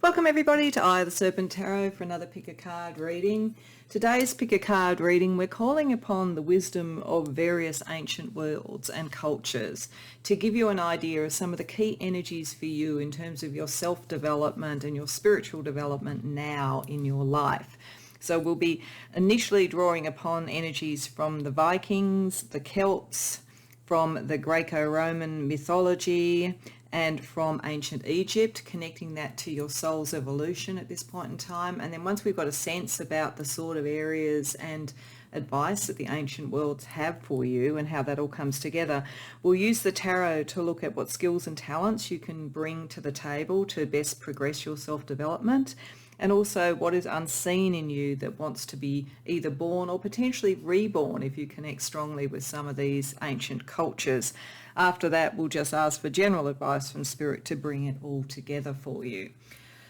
Welcome everybody to the Serpent Tarot for another pick a card reading. Today's pick a card reading, we're calling upon the wisdom of various ancient worlds and cultures to give you an idea of some of the key energies for you in terms of your self-development and your spiritual development now in your life. So we'll be initially drawing upon energies from the Vikings, the Celts, from the Greco-Roman mythology, and from ancient Egypt, connecting that to your soul's evolution at this point in time. And then once we've got a sense about the sort of areas and advice that the ancient worlds have for you and how that all comes together, we'll use the tarot to look at what skills and talents you can bring to the table to best progress your self-development, and also what is unseen in you that wants to be either born or potentially reborn if you connect strongly with some of these ancient cultures. After that, we'll just ask for general advice from Spirit to bring it all together for you.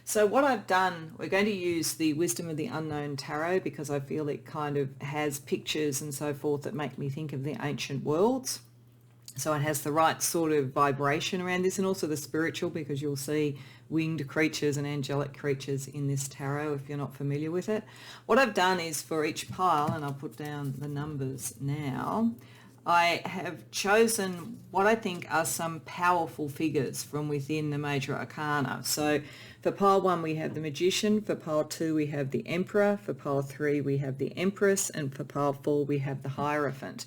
So what I've done, we're going to use the Wisdom of the Unknown Tarot because I feel it kind of has pictures and so forth that make me think of the ancient worlds. So it has the right sort of vibration around this, and also the spiritual, because you'll see winged creatures and angelic creatures in this tarot if you're not familiar with it. What I've done is for each pile, and I'll put down the numbers now, I have chosen what I think are some powerful figures from within the major arcana. So for pile 1 we have the Magician, for pile 2 we have the Emperor, for pile 3 we have the Empress, and for pile 4 we have the Hierophant.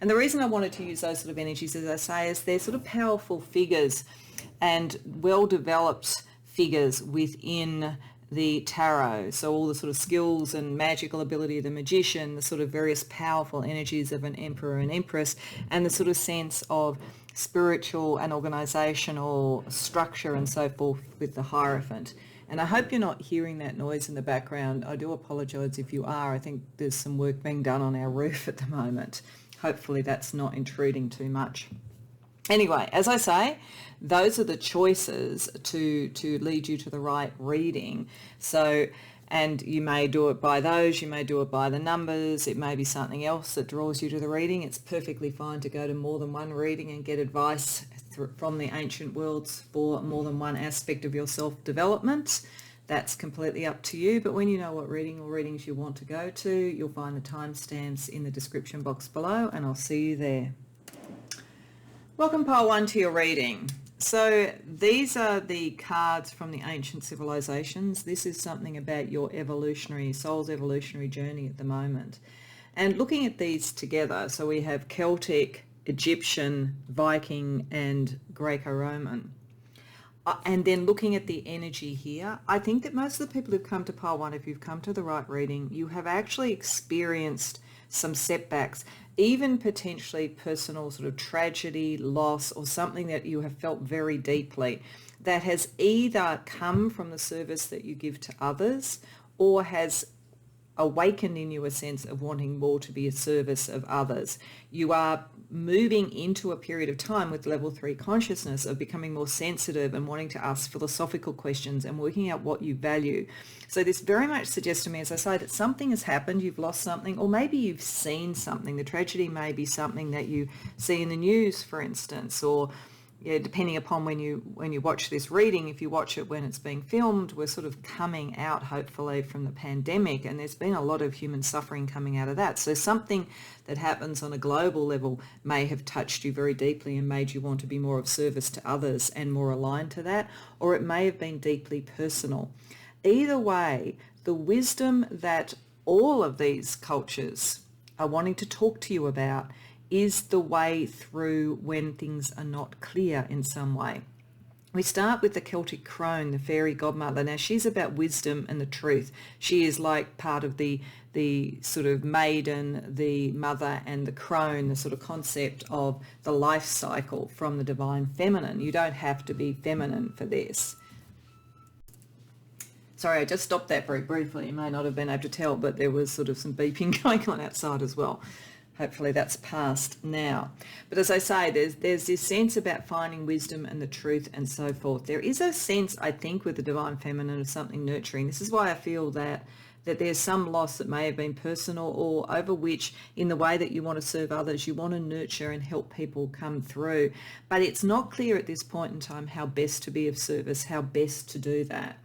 And the reason I wanted to use those sort of energies, as I say, is they're sort of powerful figures and well-developed figures within the tarot. So all the sort of skills and magical ability of the Magician, the sort of various powerful energies of an Emperor and Empress, and the sort of sense of spiritual and organizational structure and so forth with the Hierophant. And I hope you're not hearing that noise in the background. I do apologize if you are. I think there's some work being done on our roof at the moment. Hopefully that's not intruding too much. Anyway, as I say, those are the choices to lead you to the right reading. So, and you may do it by those, you may do it by the numbers, it may be something else that draws you to the reading. It's perfectly fine to go to more than one reading and get advice from the ancient worlds for more than one aspect of your self-development. That's completely up to you, but when you know what reading or readings you want to go to, you'll find the timestamps in the description box below, and I'll see you there. Welcome pile 1 to your reading. So these are the cards from the ancient civilizations. This is something about your soul's evolutionary journey at the moment. And looking at these together, so we have Celtic, Egyptian, Viking, and Greco-Roman. And then looking at the energy here, I think that most of the people who've come to pile 1, if you've come to the right reading, you have actually experienced some setbacks, even potentially personal sort of tragedy, loss, or something that you have felt very deeply that has either come from the service that you give to others or has awakened in you a sense of wanting more to be a service of others. You are moving into a period of time with level 3 consciousness of becoming more sensitive and wanting to ask philosophical questions and working out what you value. So this very much suggests to me, as I say, that something has happened, you've lost something, or maybe you've seen something. The tragedy may be something that you see in the news, for instance, or depending upon when you watch this reading, if you watch it when it's being filmed, we're sort of coming out, hopefully, from the pandemic, and there's been a lot of human suffering coming out of that. So something that happens on a global level may have touched you very deeply and made you want to be more of service to others and more aligned to that, or it may have been deeply personal. Either way, the wisdom that all of these cultures are wanting to talk to you about is the way through when things are not clear in some way. We start with the Celtic crone, the fairy godmother. Now she's about wisdom and the truth. She is like part of the sort of maiden, the mother, and the crone, the sort of concept of the life cycle from the divine feminine. You don't have to be feminine for this. Sorry, I just stopped that very briefly. You may not have been able to tell, but there was sort of some beeping going on outside as well. Hopefully that's past now. But as I say, there's this sense about finding wisdom and the truth and so forth. There is a sense, I think, with the divine feminine of something nurturing. This is why I feel that there's some loss that may have been personal, or over which, in the way that you want to serve others, you want to nurture and help people come through. But it's not clear at this point in time how best to be of service, how best to do that.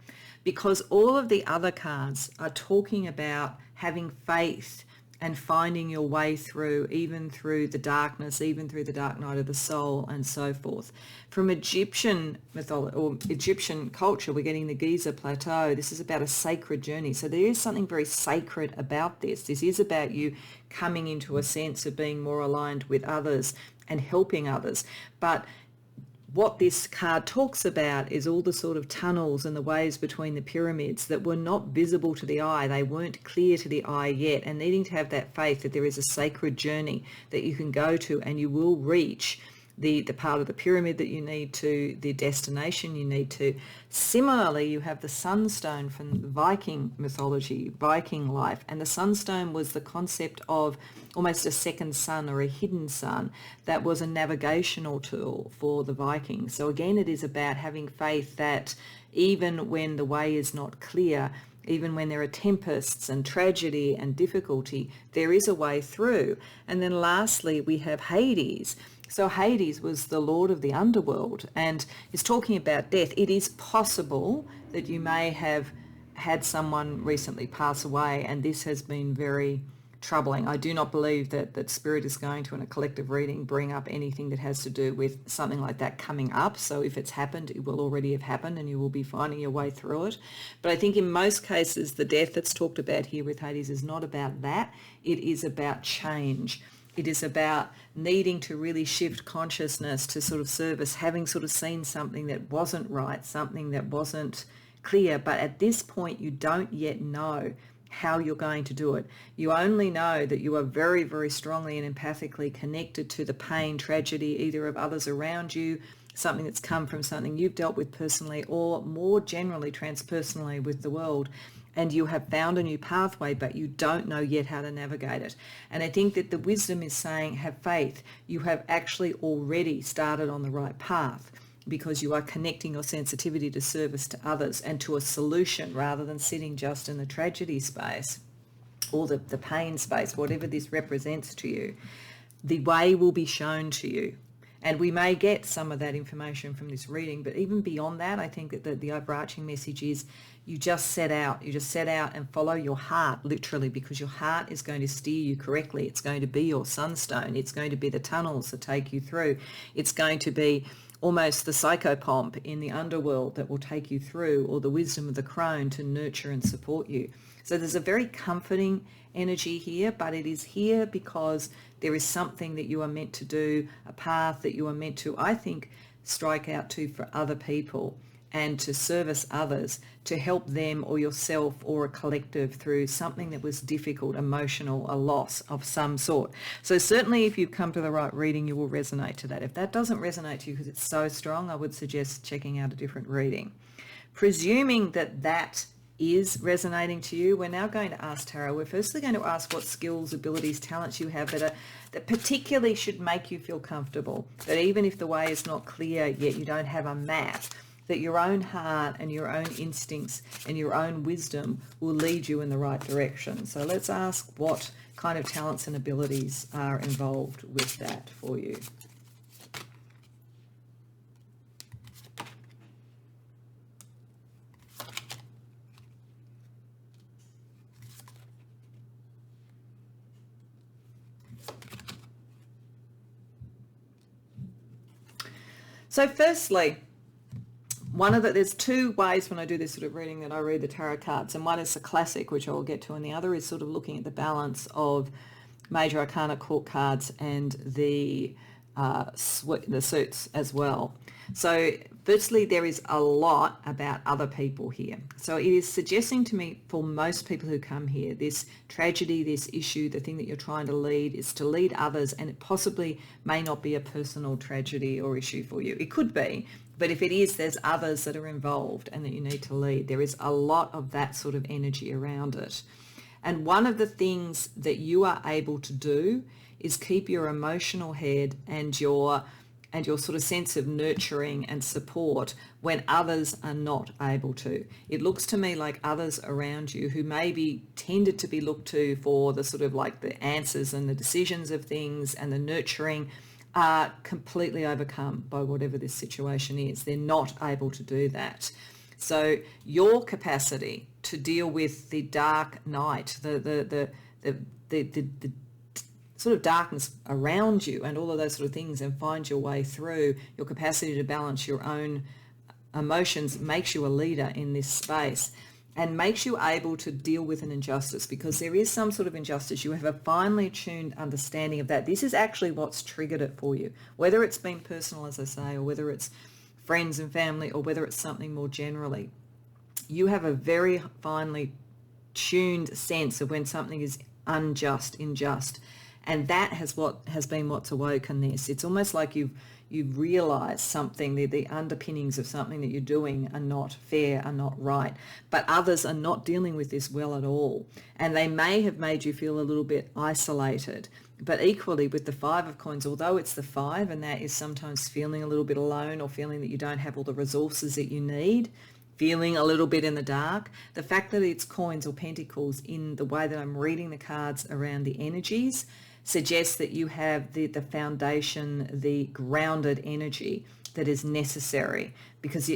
because all of the other cards are talking about having faith and finding your way through, even through the darkness, even through the dark night of the soul, and so forth. From Egyptian mythology or Egyptian culture, we're getting the Giza Plateau. This is about a sacred journey. So there is something very sacred about this. This is about you coming into a sense of being more aligned with others and helping others. But what this card talks about is all the sort of tunnels and the ways between the pyramids that were not visible to the eye. They weren't clear to the eye yet, and needing to have that faith that there is a sacred journey that you can go to and you will reach the part of the pyramid that you need to, the destination you need to. Similarly, you have the sunstone from Viking mythology, Viking life, and the sunstone was the concept of almost a second sun or a hidden sun that was a navigational tool for the Vikings. So again, it is about having faith that even when the way is not clear, even when there are tempests and tragedy and difficulty, there is a way through. And then lastly, we have Hades. So Hades was the lord of the underworld and is talking about death. It is possible that you may have had someone recently pass away, and this has been very troubling. I do not believe that Spirit is going to, in a collective reading, bring up anything that has to do with something like that coming up. So if it's happened, it will already have happened and you will be finding your way through it. But I think in most cases, the death that's talked about here with Hades is not about that. It is about change. It is about needing to really shift consciousness to sort of service, having sort of seen something that wasn't right, something that wasn't clear. But at this point, you don't yet know how you're going to do it. You only know that you are very, very strongly and empathically connected to the pain, tragedy, either of others around you, something that's come from something you've dealt with personally, or more generally transpersonally with the world. And you have found a new pathway, but you don't know yet how to navigate it. And I think that the wisdom is saying, have faith. You have actually already started on the right path because you are connecting your sensitivity to service to others and to a solution rather than sitting just in the tragedy space or the pain space, whatever this represents to you. The way will be shown to you. And we may get some of that information from this reading, but even beyond that, I think that the overarching message is you just set out and follow your heart, literally, because your heart is going to steer you correctly. It's going to be your sunstone. It's going to be the tunnels that take you through. It's going to be almost the psychopomp in the underworld that will take you through, or the wisdom of the crone to nurture and support you. So there's a very comforting energy here, but it is here because there is something that you are meant to do, a path that you are meant to, I think, strike out to for other people and to service others, to help them or yourself or a collective through something that was difficult, emotional, a loss of some sort. So certainly if you've come to the right reading, you will resonate to that. If that doesn't resonate to you because it's so strong, I would suggest checking out a different reading. Presuming that that is resonating to you, we're now going to ask Tarot. We're firstly going to ask what skills, abilities, talents you have that particularly should make you feel comfortable, that even if the way is not clear yet, you don't have a map, that your own heart and your own instincts and your own wisdom will lead you in the right direction. So let's ask what kind of talents and abilities are involved with that for you. So firstly, there's two ways when I do this sort of reading that I read the tarot cards, and one is the classic, which I'll get to, and the other is sort of looking at the balance of major arcana court cards and the suits as well. So firstly, there is a lot about other people here. So it is suggesting to me, for most people who come here, this tragedy, this issue, the thing that you're trying to lead is to lead others, and it possibly may not be a personal tragedy or issue for you. It could be, but if it is, there's others that are involved and that you need to lead. There is a lot of that sort of energy around it. And one of the things that you are able to do is keep your emotional head and your sort of sense of nurturing and support when others are not able to. It looks to me like others around you who maybe tended to be looked to for the sort of like the answers and the decisions of things and the nurturing are completely overcome by whatever this situation is. They're not able to do that. So your capacity to deal with the dark night, the sort of darkness around you and all of those sort of things, and find your way through, your capacity to balance your own emotions makes you a leader in this space and makes you able to deal with an injustice, because there is some sort of injustice. You have a finely tuned understanding of that. This is actually what's triggered it for you, whether it's been personal, as I say, or whether it's friends and family, or whether it's something more generally. You have a very finely tuned sense of when something is unjust, unjust. And that has been what's awoken this. It's almost like you've realised something, the underpinnings of something that you're doing are not fair, are not right. But others are not dealing with this well at all. And they may have made you feel a little bit isolated. But equally with the Five of Coins, although it's the five, and that is sometimes feeling a little bit alone or feeling that you don't have all the resources that you need, feeling a little bit in the dark, the fact that it's coins or pentacles in the way that I'm reading the cards around the energies suggests that you have the foundation, the grounded energy that is necessary, because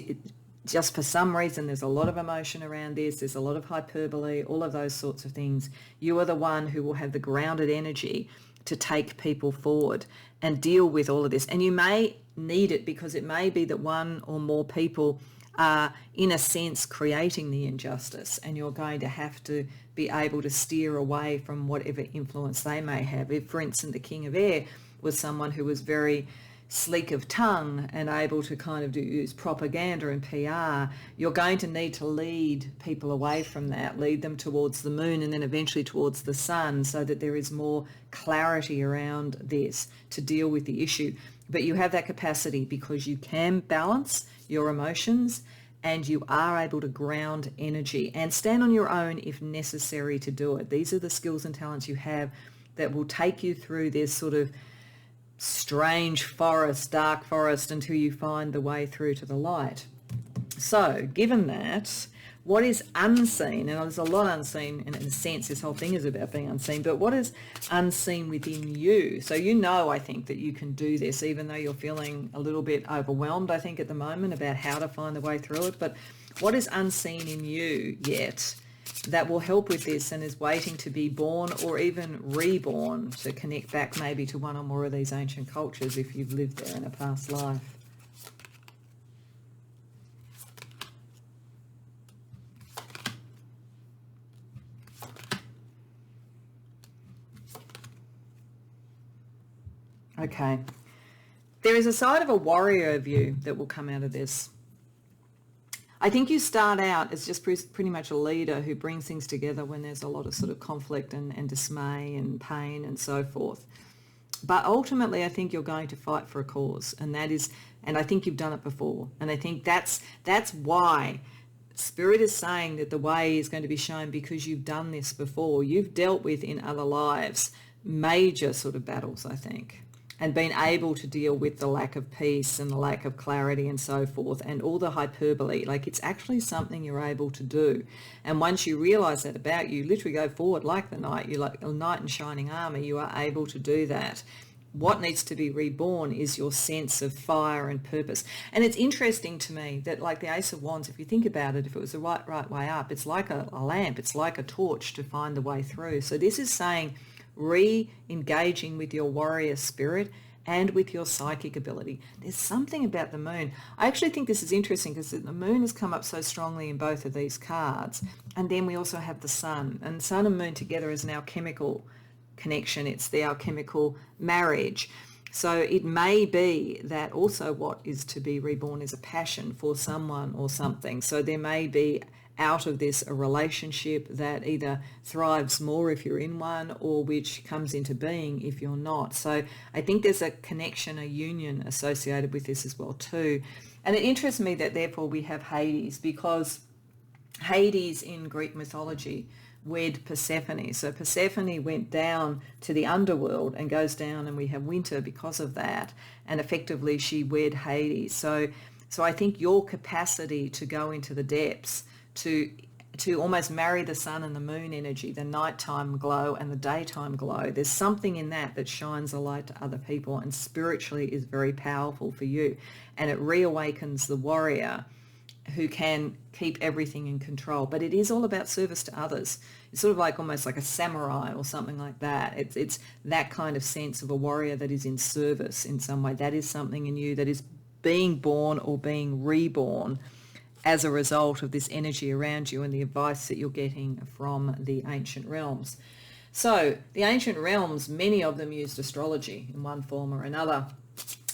just for some reason there's a lot of emotion around this, there's a lot of hyperbole, all of those sorts of things. You are the one who will have the grounded energy to take people forward and deal with all of this. And you may need it because it may be that one or more people are, in a sense, creating the injustice, and you're going to have to be able to steer away from whatever influence they may have. If, for instance, the King of Air was someone who was very sleek of tongue and able to kind of use propaganda and PR, you're going to need to lead people away from that, lead them towards the moon and then eventually towards the sun, so that there is more clarity around this to deal with the issue. But you have that capacity because you can balance your emotions and you are able to ground energy and stand on your own if necessary to do it. These are the skills and talents you have that will take you through this sort of strange forest, dark forest, until you find the way through to the light. So given that, what is unseen, and there's a lot unseen, and in a sense this whole thing is about being unseen, but what is unseen within you? So you know, I think, that you can do this, even though you're feeling a little bit overwhelmed, I think, at the moment about how to find the way through it. But what is unseen in you yet that will help with this and is waiting to be born or even reborn, to connect back maybe to one or more of these ancient cultures if you've lived there in a past life? Okay. There is a side of a warrior of you that will come out of this. I think you start out as just pretty much a leader who brings things together when there's a lot of sort of conflict and dismay and pain and so forth. But ultimately, I think you're going to fight for a cause, and I think you've done it before. And I think that's why Spirit is saying that the way is going to be shown, because you've done this before. You've dealt with, in other lives, major sort of battles, I think, and been able to deal with the lack of peace and the lack of clarity and so forth, and all the hyperbole. Like, it's actually something you're able to do. And once you realize that about you, literally go forward like the knight. You're like a knight in shining armor. You are able to do that. What needs to be reborn is your sense of fire and purpose. And it's interesting to me that, like the Ace of Wands, if you think about it, if it was the right way up, it's like a lamp. It's like a torch to find the way through. So this is saying re-engaging with your warrior spirit and with your psychic ability. There's something about the moon. I actually think this is interesting because the moon has come up so strongly in both of these cards. And then we also have the sun. And sun and moon together is an alchemical connection. It's the alchemical marriage. So it may be that also what is to be reborn is a passion for someone or something. So there may be out of this a relationship that either thrives more if you're in one, or which comes into being if you're not. So I think there's a connection, a union associated with this as well too. And it interests me that therefore we have Hades, because Hades in Greek mythology wed Persephone. So Persephone went down to the underworld and goes down, and we have winter because of that. And effectively she wed Hades. So I think your capacity to go into the depths, to almost marry the sun and the moon energy, the nighttime glow and the daytime glow. There's something in that shines a light to other people, and spiritually is very powerful for you. And it reawakens the warrior who can keep everything in control. But it is all about service to others. It's sort of like almost like a samurai or something like that. It's that kind of sense of a warrior that is in service in some way. That is something in you that is being born or being reborn as a result of this energy around you and the advice that you're getting from the ancient realms. So the ancient realms, many of them used astrology in one form or another.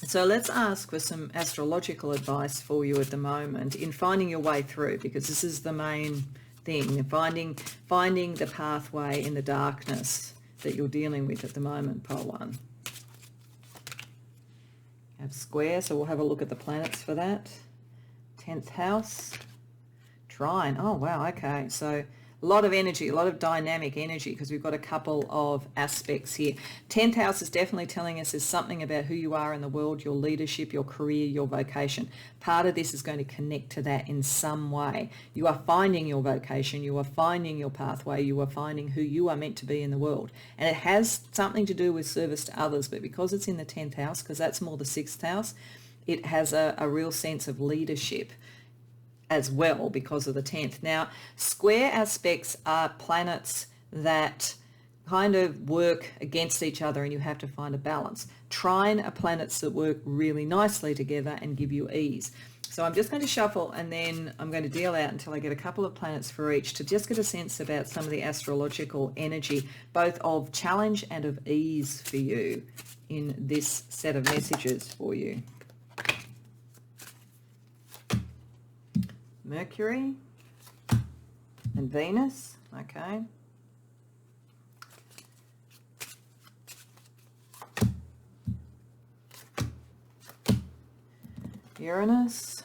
So let's ask for some astrological advice for you at the moment in finding your way through, because this is the main thing, finding the pathway in the darkness that you're dealing with at the moment, pile 1. Have square, so we'll have a look at the planets for that. 10th house, trine. Oh, wow, okay. So a lot of energy, a lot of dynamic energy, because we've got a couple of aspects here. 10th house is definitely telling us there's something about who you are in the world, your leadership, your career, your vocation. Part of this is going to connect to that in some way. You are finding your vocation, you are finding your pathway, you are finding who you are meant to be in the world. And it has something to do with service to others, but because it's in the 10th house, because that's more the 6th house, it has a real sense of leadership as well because of the 10th. Now, square aspects are planets that kind of work against each other and you have to find a balance. Trine are planets that work really nicely together and give you ease. So I'm just going to shuffle and then I'm going to deal out until I get a couple of planets for each to just get a sense about some of the astrological energy, both of challenge and of ease for you in this set of messages for you. Mercury and Venus, okay. Uranus.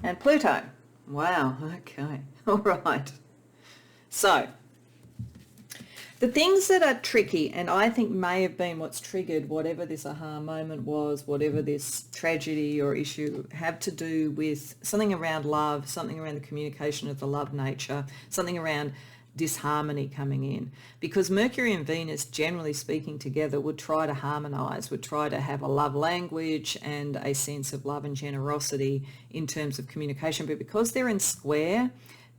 And Pluto. Wow, okay, all right. So, the things that are tricky, and I think may have been what's triggered whatever this aha moment was, whatever this tragedy or issue, have to do with something around love, something around the communication of the love nature, something around disharmony coming in, because Mercury and Venus, generally speaking, together would try to harmonize, would try to have a love language and a sense of love and generosity in terms of communication. But because they're in square,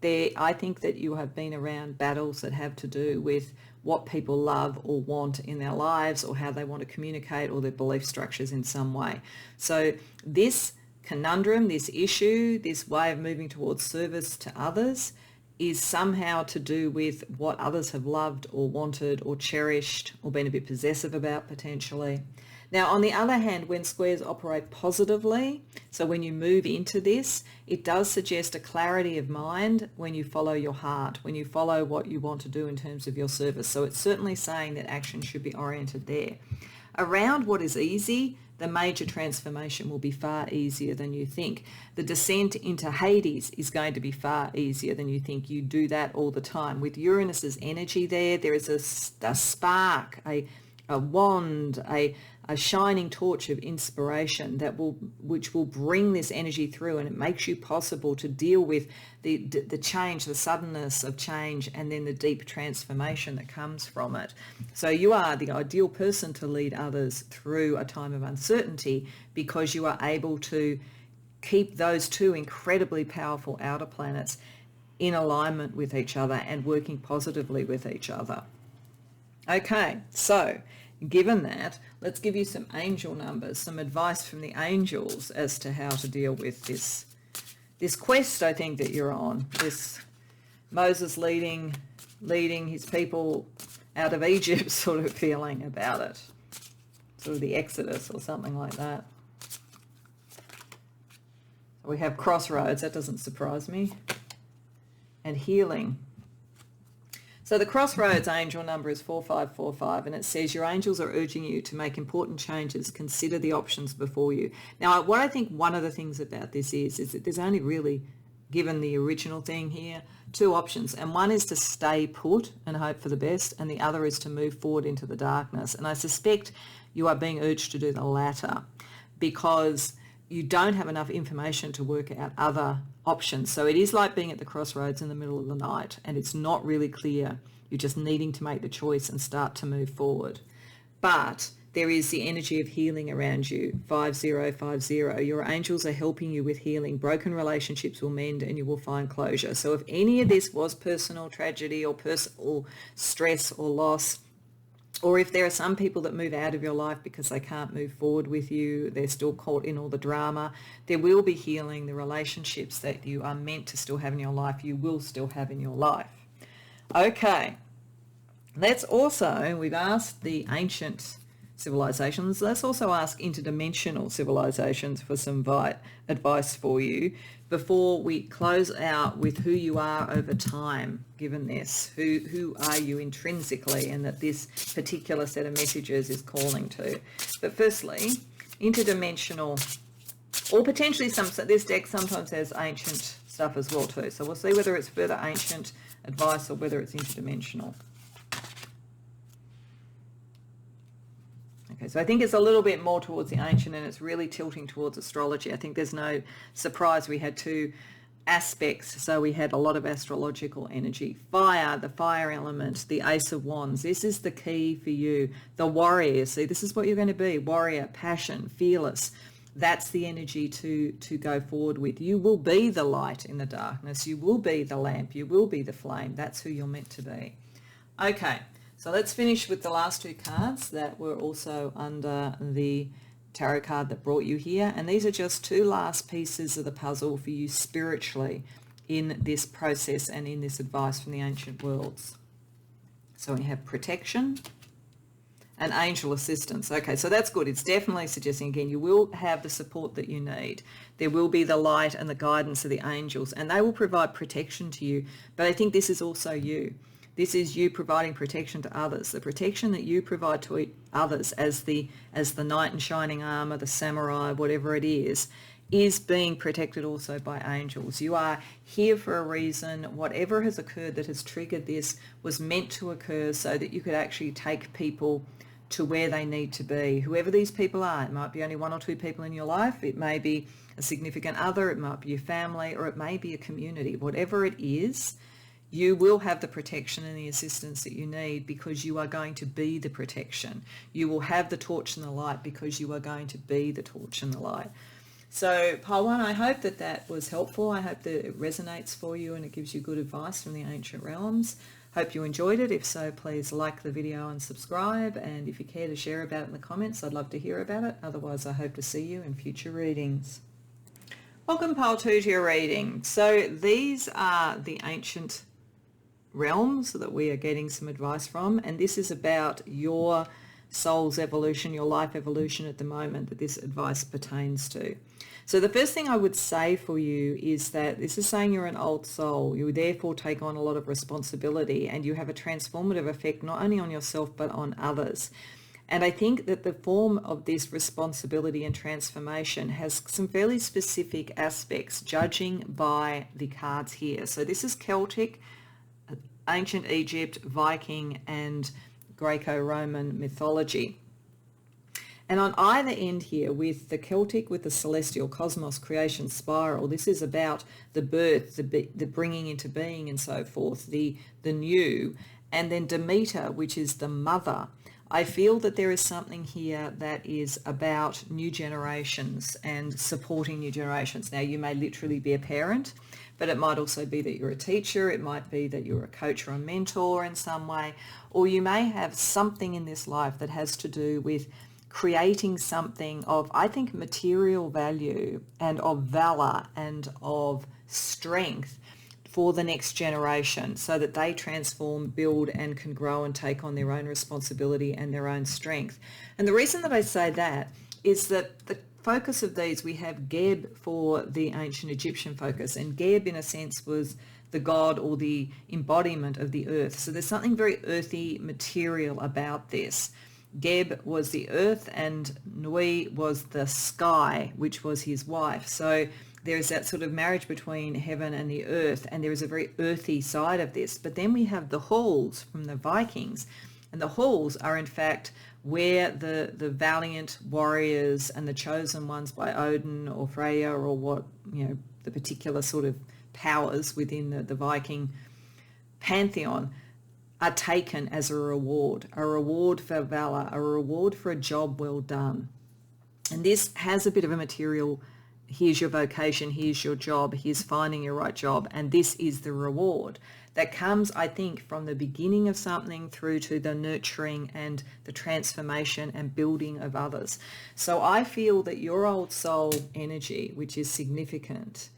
I think that you have been around battles that have to do with what people love or want in their lives, or how they want to communicate, or their belief structures in some way. So this conundrum, this issue, this way of moving towards service to others is somehow to do with what others have loved or wanted or cherished or been a bit possessive about potentially. Now, on the other hand, when squares operate positively, so when you move into this, it does suggest a clarity of mind when you follow your heart, when you follow what you want to do in terms of your service. So it's certainly saying that action should be oriented there. Around what is easy, the major transformation will be far easier than you think. The descent into Hades is going to be far easier than you think. You do that all the time. With Uranus's energy there is a spark, a wand, a shining torch of inspiration which will bring this energy through, and it makes you possible to deal with the change, the suddenness of change, and then the deep transformation that comes from it. So you are the ideal person to lead others through a time of uncertainty, because you are able to keep those two incredibly powerful outer planets in alignment with each other and working positively with each other. Okay, so given that, let's give you some angel numbers, some advice from the angels as to how to deal with this quest, I think, that you're on. This Moses leading his people out of Egypt sort of feeling about it. Sort of the Exodus or something like that. We have crossroads, that doesn't surprise me. And healing. So the crossroads angel number is 4545, and it says your angels are urging you to make important changes. Consider the options before you. Now, what I think one of the things about this is that there's only really, given the original thing here, two options. And one is to stay put and hope for the best, and the other is to move forward into the darkness. And I suspect you are being urged to do the latter because you don't have enough information to work out other options. So it is like being at the crossroads in the middle of the night and it's not really clear. You're just needing to make the choice and start to move forward. But there is the energy of healing around you, 5050. Your angels are helping you with healing. Broken relationships will mend and you will find closure. So if any of this was personal tragedy or personal stress or loss, or if there are some people that move out of your life because they can't move forward with you, they're still caught in all the drama, there will be healing. The relationships that you are meant to still have in your life, you will still have in your life. Okay, let's also, we've asked the ancient civilizations, let's also ask interdimensional civilizations for some advice for you before we close out with who you are over time, given this, who are you intrinsically, and that this particular set of messages is calling to. But firstly, interdimensional, or potentially this deck sometimes has ancient stuff as well too. So we'll see whether it's further ancient advice or whether it's interdimensional. Okay, so I think it's a little bit more towards the ancient and it's really tilting towards astrology. I think there's no surprise we had two aspects. So we had a lot of astrological energy. Fire, the fire element, the Ace of Wands. This is the key for you. The warrior, see, this is what you're going to be. Warrior, passion, fearless. That's the energy to go forward with. You will be the light in the darkness. You will be the lamp. You will be the flame. That's who you're meant to be. Okay. So let's finish with the last two cards that were also under the tarot card that brought you here. And these are just two last pieces of the puzzle for you spiritually in this process and in this advice from the ancient worlds. So we have protection and angel assistance. Okay, so that's good. It's definitely suggesting, again, you will have the support that you need. There will be the light and the guidance of the angels, and they will provide protection to you. But I think this is also you. This is you providing protection to others. The protection that you provide to others as the knight in shining armor, the samurai, whatever it is being protected also by angels. You are here for a reason. Whatever has occurred that has triggered this was meant to occur so that you could actually take people to where they need to be. Whoever these people are, it might be only one or two people in your life. It may be a significant other. It might be your family, or it may be a community. Whatever it is, you will have the protection and the assistance that you need because you are going to be the protection. You will have the torch and the light because you are going to be the torch and the light. So, Pile 1, I hope that that was helpful. I hope that it resonates for you and it gives you good advice from the ancient realms. Hope you enjoyed it. If so, please like the video and subscribe. And if you care to share about it in the comments, I'd love to hear about it. Otherwise, I hope to see you in future readings. Welcome, Pile 2, to your reading. So these are the ancient realms that we are getting some advice from, and this is about your soul's evolution, your life evolution at the moment that this advice pertains to. So the first thing I would say for you is that this is saying you're an old soul. You therefore take on a lot of responsibility and you have a transformative effect not only on yourself but on others. And I think that the form of this responsibility and transformation has some fairly specific aspects, judging by the cards here. So this is Celtic, ancient Egypt, Viking, and Greco-Roman mythology. And on either end here, with the Celtic, with the celestial cosmos creation spiral, this is about the birth, the bringing into being and so forth, the new. And then Demeter, which is the mother. I feel that there is something here that is about new generations and supporting new generations. Now, you may literally be a parent, but it might also be that you're a teacher. It might be that you're a coach or a mentor in some way, or you may have something in this life that has to do with creating something of, I think, material value and of valor and of strength for the next generation so that they transform, build, and can grow and take on their own responsibility and their own strength. And the reason that I say that is that the focus of these, we have Geb for the ancient Egyptian focus, and Geb in a sense was the god or the embodiment of the earth. So there's something very earthy, material about this. Geb was the earth and Nui was the sky, which was his wife. So there is that sort of marriage between heaven and the earth, and there is a very earthy side of this. But then we have the halls from the Vikings, And the halls are in fact where the valiant warriors and the chosen ones by Odin or Freya or what, the particular sort of powers within the Viking pantheon are taken as a reward for valor, a reward for a job well done. And this has a bit of a material, here's your vocation, here's your job, here's finding your right job, and this is the reward that comes, I think, from the beginning of something through to the nurturing and the transformation and building of others. So I feel that your old soul energy, which is significant,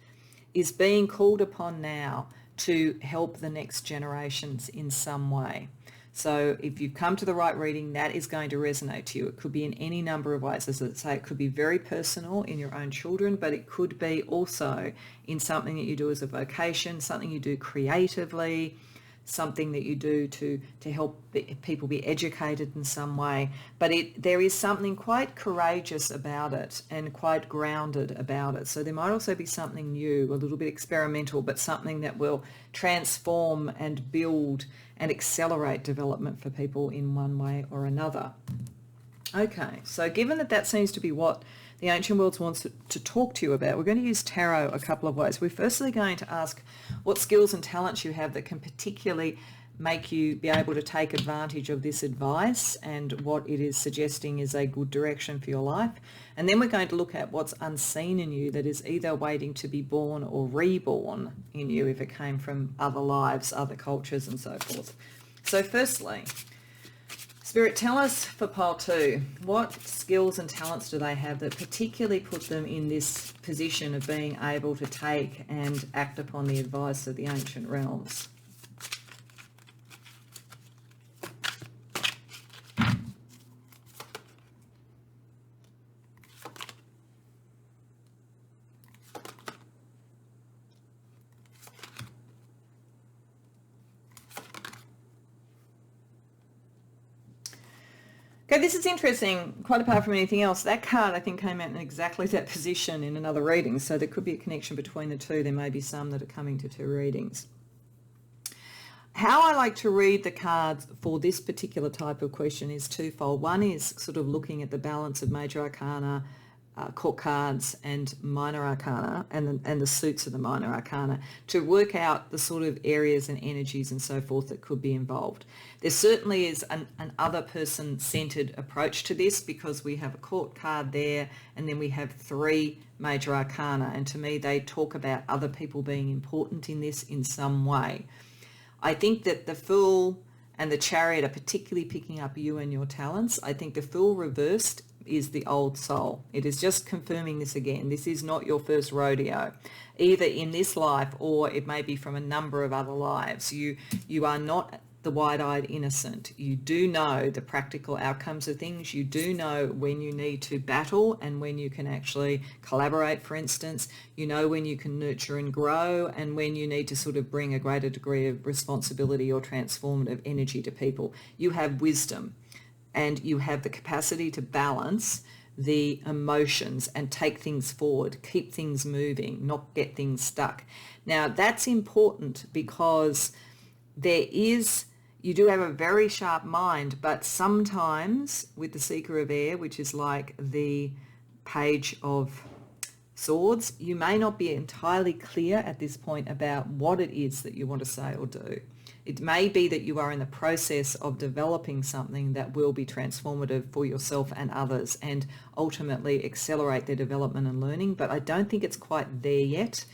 is being called upon now to help the next generations in some way. So if you've come to the right reading, that is going to resonate to you. It could be in any number of ways. As I say, it could be very personal in your own children, but it could be also in something that you do as a vocation, something you do creatively, something that you do to help people be educated in some way. But there is something quite courageous about it and quite grounded about it. So there might also be something new, a little bit experimental, but something that will transform and build and accelerate development for people in one way or another. Okay, so given that seems to be what the Ancient Worlds wants to talk to you about, we're going to use tarot a couple of ways. We're firstly going to ask what skills and talents you have that can particularly make you be able to take advantage of this advice and what it is suggesting is a good direction for your life. And then we're going to look at what's unseen in you that is either waiting to be born or reborn in you if it came from other lives, other cultures and so forth. So firstly, Spirit, tell us for pile 2, what skills and talents do they have that particularly put them in this position of being able to take and act upon the advice of the ancient realms? Okay, this is interesting, quite apart from anything else. That card, I think, came out in exactly that position in another reading, so there could be a connection between the two. There may be some that are coming to two readings. How I like to read the cards for this particular type of question is twofold. One is sort of looking at the balance of major arcana, court cards and minor arcana and the suits of the minor arcana to work out the sort of areas and energies and so forth that could be involved. There certainly is an other person-centered approach to this because we have a court card there and then we have 3 major arcana, and to me they talk about other people being important in this in some way. I think that the Fool and the Chariot are particularly picking up you and your talents. I think the Fool reversed is the old soul. It is just confirming this again. This is not your first rodeo, either in this life or it may be from a number of other lives. You are not the wide-eyed innocent. You do know the practical outcomes of things. You do know when you need to battle and when you can actually collaborate, for instance. You know when you can nurture and grow and when you need to sort of bring a greater degree of responsibility or transformative energy to people. You have wisdom. And you have the capacity to balance the emotions and take things forward, keep things moving, not get things stuck. Now, that's important because you do have a very sharp mind, but sometimes with the Seeker of Air, which is like the Page of Swords, you may not be entirely clear at this point about what it is that you want to say or do. It may be that you are in the process of developing something that will be transformative for yourself and others and ultimately accelerate their development and learning, but I don't think it's quite there yet.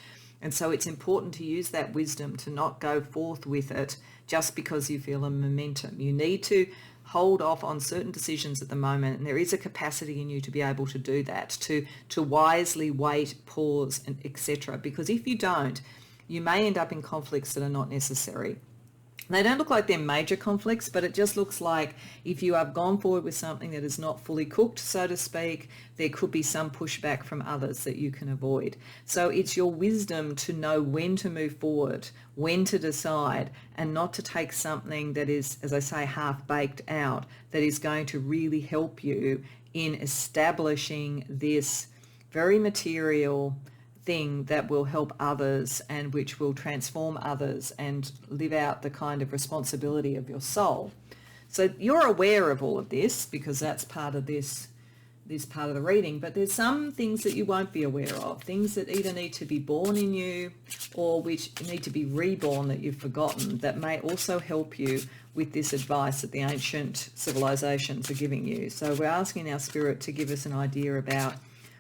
And so it's important to use that wisdom to not go forth with it just because you feel a momentum. You need to hold off on certain decisions at the moment, and there is a capacity in you to be able to do that, to wisely wait, pause, and etc. Because if you don't, you may end up in conflicts that are not necessary. They don't look like they're major conflicts, but it just looks like if you have gone forward with something that is not fully cooked, so to speak, there could be some pushback from others that you can avoid. So it's your wisdom to know when to move forward, when to decide, and not to take something that is, as I say, half-baked out, that is going to really help you in establishing this very material thing that will help others and which will transform others and live out the kind of responsibility of your soul. So you're aware of all of this because that's part of this part of the reading, but there's some things that you won't be aware of, things that either need to be born in you or which need to be reborn that you've forgotten, that may also help you with this advice that the ancient civilizations are giving you. So we're asking our spirit to give us an idea about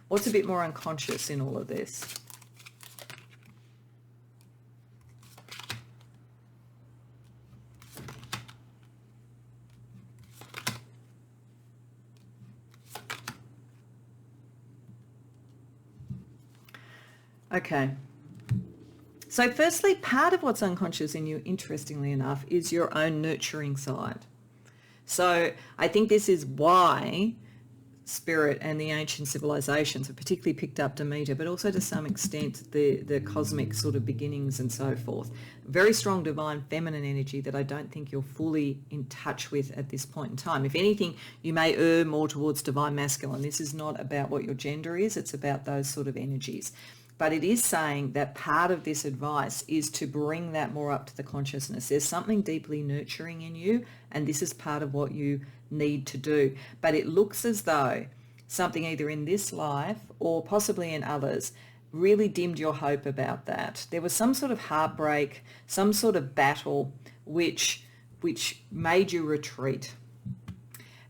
what's a bit more unconscious in all of this. Okay. So firstly, part of what's unconscious in you, interestingly enough, is your own nurturing side. So I think this is why Spirit and the ancient civilizations have particularly picked up Demeter, but also to some extent the cosmic sort of beginnings and so forth. Very strong divine feminine energy that I don't think you're fully in touch with at this point in time. If anything, you may err more towards divine masculine. This is not about what your gender is, it's about those sort of energies. But it is saying that part of this advice is to bring that more up to the consciousness. There's something deeply nurturing in you, and this is part of what you need to do. But it looks as though something either in this life or possibly in others really dimmed your hope about that. There was some sort of heartbreak, some sort of battle which made you retreat.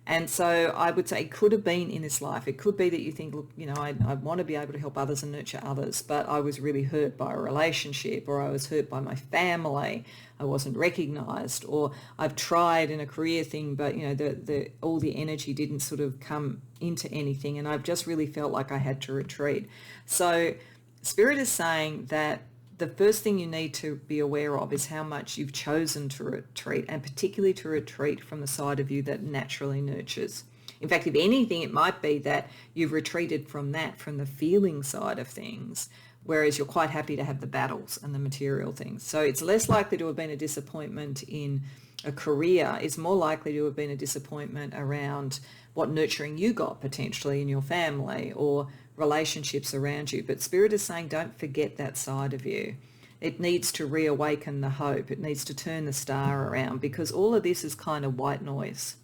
And so I would say it could have been in this life. It could be that you think, look, you know, I want to be able to help others and nurture others, but I was really hurt by a relationship, or I was hurt by my family. I wasn't recognized, or I've tried in a career thing, but, you know, all the energy didn't sort of come into anything, and I've just really felt like I had to retreat. So Spirit is saying that the first thing you need to be aware of is how much you've chosen to retreat, and particularly to retreat from the side of you that naturally nurtures. In fact, if anything, it might be that you've retreated from the feeling side of things, whereas you're quite happy to have the battles and the material things. So it's less likely to have been a disappointment in a career. It's more likely to have been a disappointment around what nurturing you got potentially in your family or relationships around you. But Spirit is saying don't forget that side of you. It needs to reawaken the hope. It needs to turn the star around, because all of this is kind of white noise.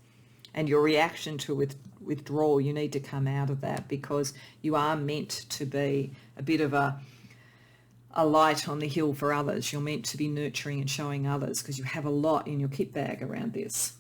And your reaction to withdrawal, you need to come out of that, because you are meant to be a bit of a light on the hill for others. You're meant to be nurturing and showing others, because you have a lot in your kit bag around this.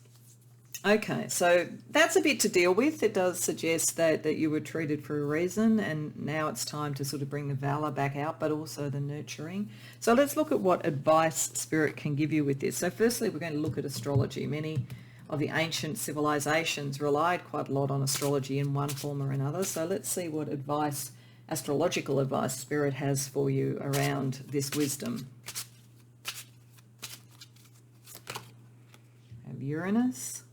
Okay, so that's a bit to deal with. It does suggest that you were treated for a reason, and now it's time to sort of bring the valor back out, but also the nurturing. So let's look at what advice Spirit can give you with this. So firstly, we're going to look at astrology. Many of the ancient civilizations relied quite a lot on astrology in one form or another. So let's see what advice, astrological advice, Spirit has for you around this wisdom. We have Uranus.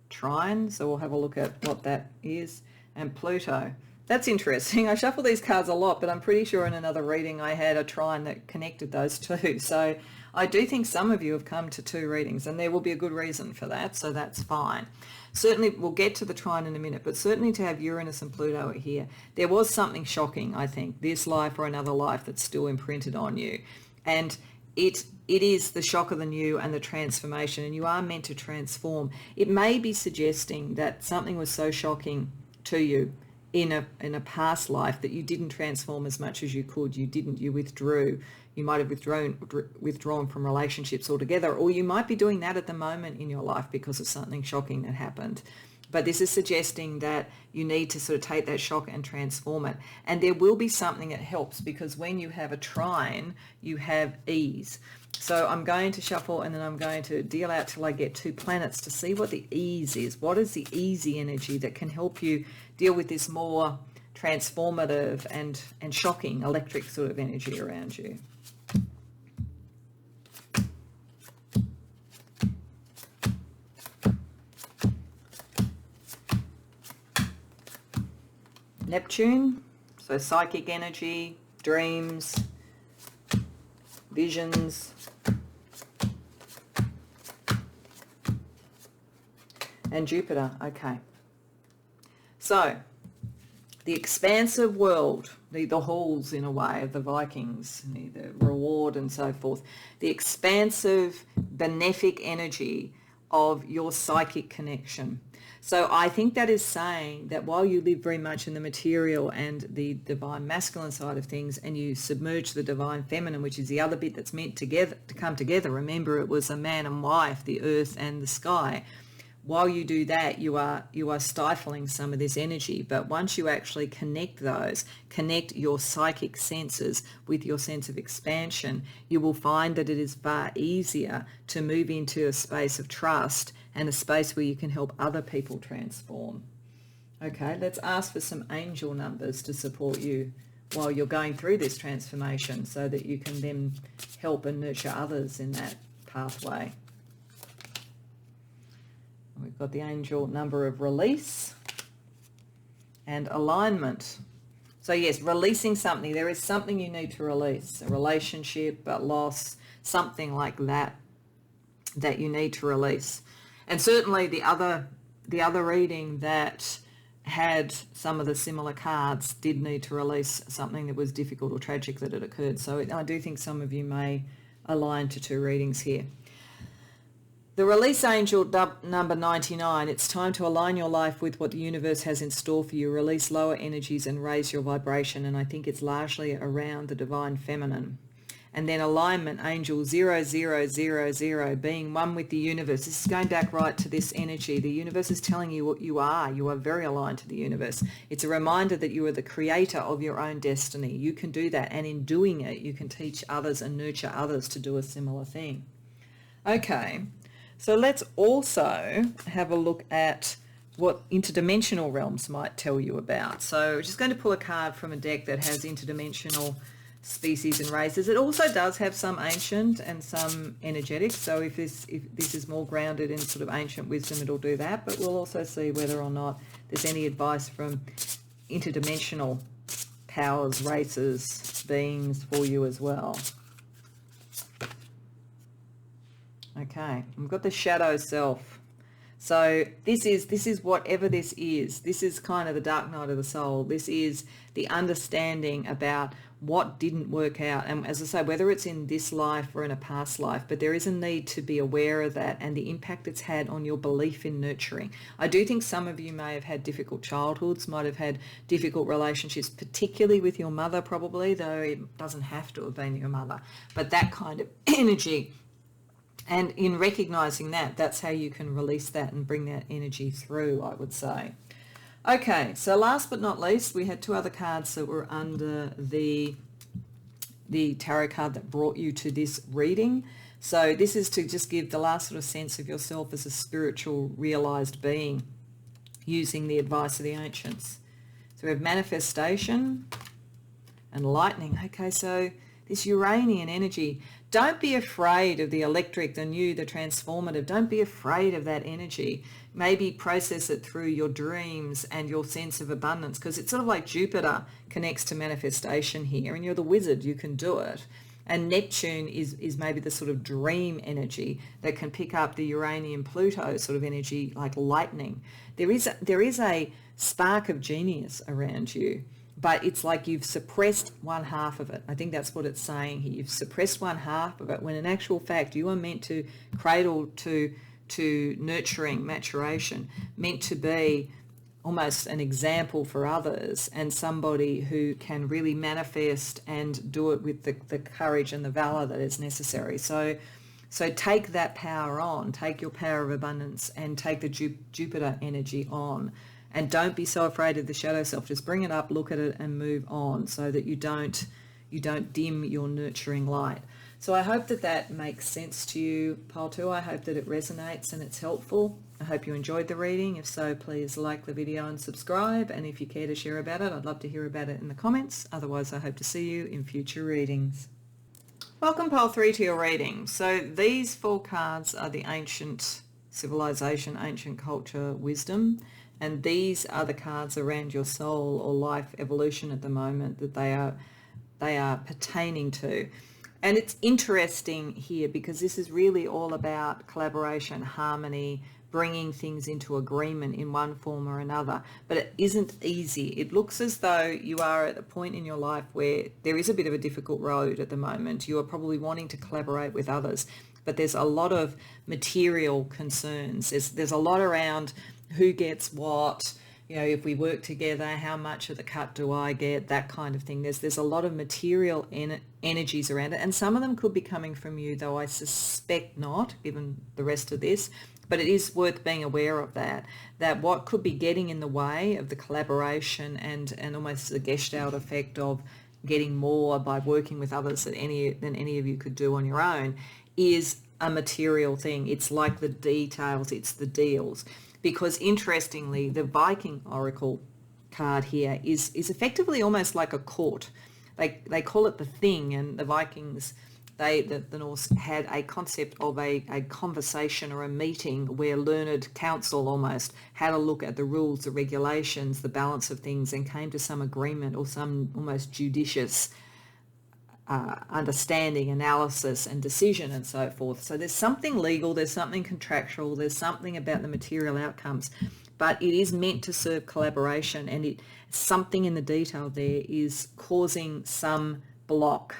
Trine, so we'll have a look at what that is, and Pluto. That's interesting. I shuffle these cards a lot, but I'm pretty sure in another reading I had a trine that connected those two. So I do think some of you have come to two readings, and there will be a good reason for that, so that's fine. Certainly, we'll get to the trine in a minute, but certainly to have Uranus and Pluto here, there was something shocking, I think, this life or another life that's still imprinted on you. And it is the shock of the new and the transformation, and you are meant to transform. It may be suggesting that something was so shocking to you in a past life that you didn't transform as much as you could. You withdrew. You might have withdrawn from relationships altogether, or you might be doing that at the moment in your life because of something shocking that happened. But this is suggesting that you need to sort of take that shock and transform it. And there will be something that helps, because when you have a trine, you have ease. So I'm going to shuffle, and then I'm going to deal out till I get two planets to see what the ease is. What is the easy energy that can help you deal with this more transformative and shocking electric sort of energy around you? Neptune, so psychic energy, dreams, visions, and Jupiter. Okay, so the expansive world, the halls in a way of the Vikings, the reward and so forth, the expansive benefic energy of your psychic connection. So I think that is saying that while you live very much in the material and the divine masculine side of things, and you submerge the divine feminine, which is the other bit that's meant to come together. Remember, it was a man and wife, the earth and the sky. While you do that, you are stifling some of this energy. But once you actually connect your psychic senses with your sense of expansion, you will find that it is far easier to move into a space of trust and a space where you can help other people transform. Okay, let's ask for some angel numbers to support you while you're going through this transformation so that you can then help and nurture others in that pathway. We've got the angel number of release and alignment. So yes, releasing something. There is something you need to release, a relationship, a loss, something like that you need to release. And certainly the other reading that had some of the similar cards did need to release something that was difficult or tragic that had occurred. So I do think some of you may align to two readings here. The release angel number 99, it's time to align your life with what the universe has in store for you. Release lower energies and raise your vibration. And I think it's largely around the divine feminine. And then alignment, angel 0000, being one with the universe. This is going back right to this energy. The universe is telling you what you are. You are very aligned to the universe. It's a reminder that you are the creator of your own destiny. You can do that. And in doing it, you can teach others and nurture others to do a similar thing. Okay. So let's also have a look at what interdimensional realms might tell you about. So we're just going to pull a card from a deck that has interdimensional species and races. It also does have some ancient and some energetic. So if this is more grounded in sort of ancient wisdom, it'll do that. But we'll also see whether or not there's any advice from interdimensional powers, races, beings for you as well. Okay, we've got the shadow self. So this is whatever this is. This is kind of the dark night of the soul. This is the understanding about what didn't work out. And as I say, whether it's in this life or in a past life, but there is a need to be aware of that and the impact it's had on your belief in nurturing. I do think some of you may have had difficult childhoods, might have had difficult relationships, particularly with your mother probably, though it doesn't have to have been your mother. But that kind of energy. And in recognizing that, that's how you can release that and bring that energy through, I would say. Okay, so last but not least, we had two other cards that were under the tarot card that brought you to this reading. So this is to just give the last sort of sense of yourself as a spiritual realized being using the advice of the ancients. So we have manifestation and lightning. Okay, so this Uranian energy. Don't be afraid of the electric, the new, the transformative. Don't be afraid of that energy. Maybe process it through your dreams and your sense of abundance, because it's sort of like Jupiter connects to manifestation here, and you're the wizard, you can do it. And Neptune is maybe the sort of dream energy that can pick up the Uranian-Pluto sort of energy like lightning. There is a spark of genius around you. But it's like you've suppressed one half of it. I think that's what it's saying here. You've suppressed one half of it when in actual fact you are meant to cradle to nurturing, maturation, meant to be almost an example for others and somebody who can really manifest and do it with the courage and the valor that is necessary. So take that power on, take your power of abundance and take the Jupiter energy on. And don't be so afraid of the shadow self. Just bring it up, look at it, and move on so that you don't dim your nurturing light. So I hope that makes sense to you, Pile 2. I hope that it resonates and it's helpful. I hope you enjoyed the reading. If so, please like the video and subscribe. And if you care to share about it, I'd love to hear about it in the comments. Otherwise, I hope to see you in future readings. Welcome, Pile 3, to your reading. So these 4 cards are the ancient civilization, ancient culture, wisdom. And these are the cards around your soul or life evolution at the moment that they are pertaining to. And it's interesting here because this is really all about collaboration, harmony, bringing things into agreement in one form or another. But it isn't easy. It looks as though you are at a point in your life where there is a bit of a difficult road at the moment. You are probably wanting to collaborate with others, but there's a lot of material concerns. There's a lot around who gets what, if we work together, how much of the cut do I get, that kind of thing. There's a lot of material energies around it, and some of them could be coming from you, though I suspect not, given the rest of this. But it is worth being aware of that what could be getting in the way of the collaboration and almost the Gestalt effect of getting more by working with others than any of you could do on your own is a material thing. It's like the details, it's the deals. Because interestingly, the Viking oracle card here is effectively almost like a court. They call it the thing, and the Vikings, the Norse had a concept of a conversation or a meeting where learned counsel almost had a look at the rules, the regulations, the balance of things, and came to some agreement or some almost judicious understanding, analysis and decision and so forth. So there's something legal, there's something contractual, there's something about the material outcomes, but it is meant to serve collaboration, and something in the detail there is causing some block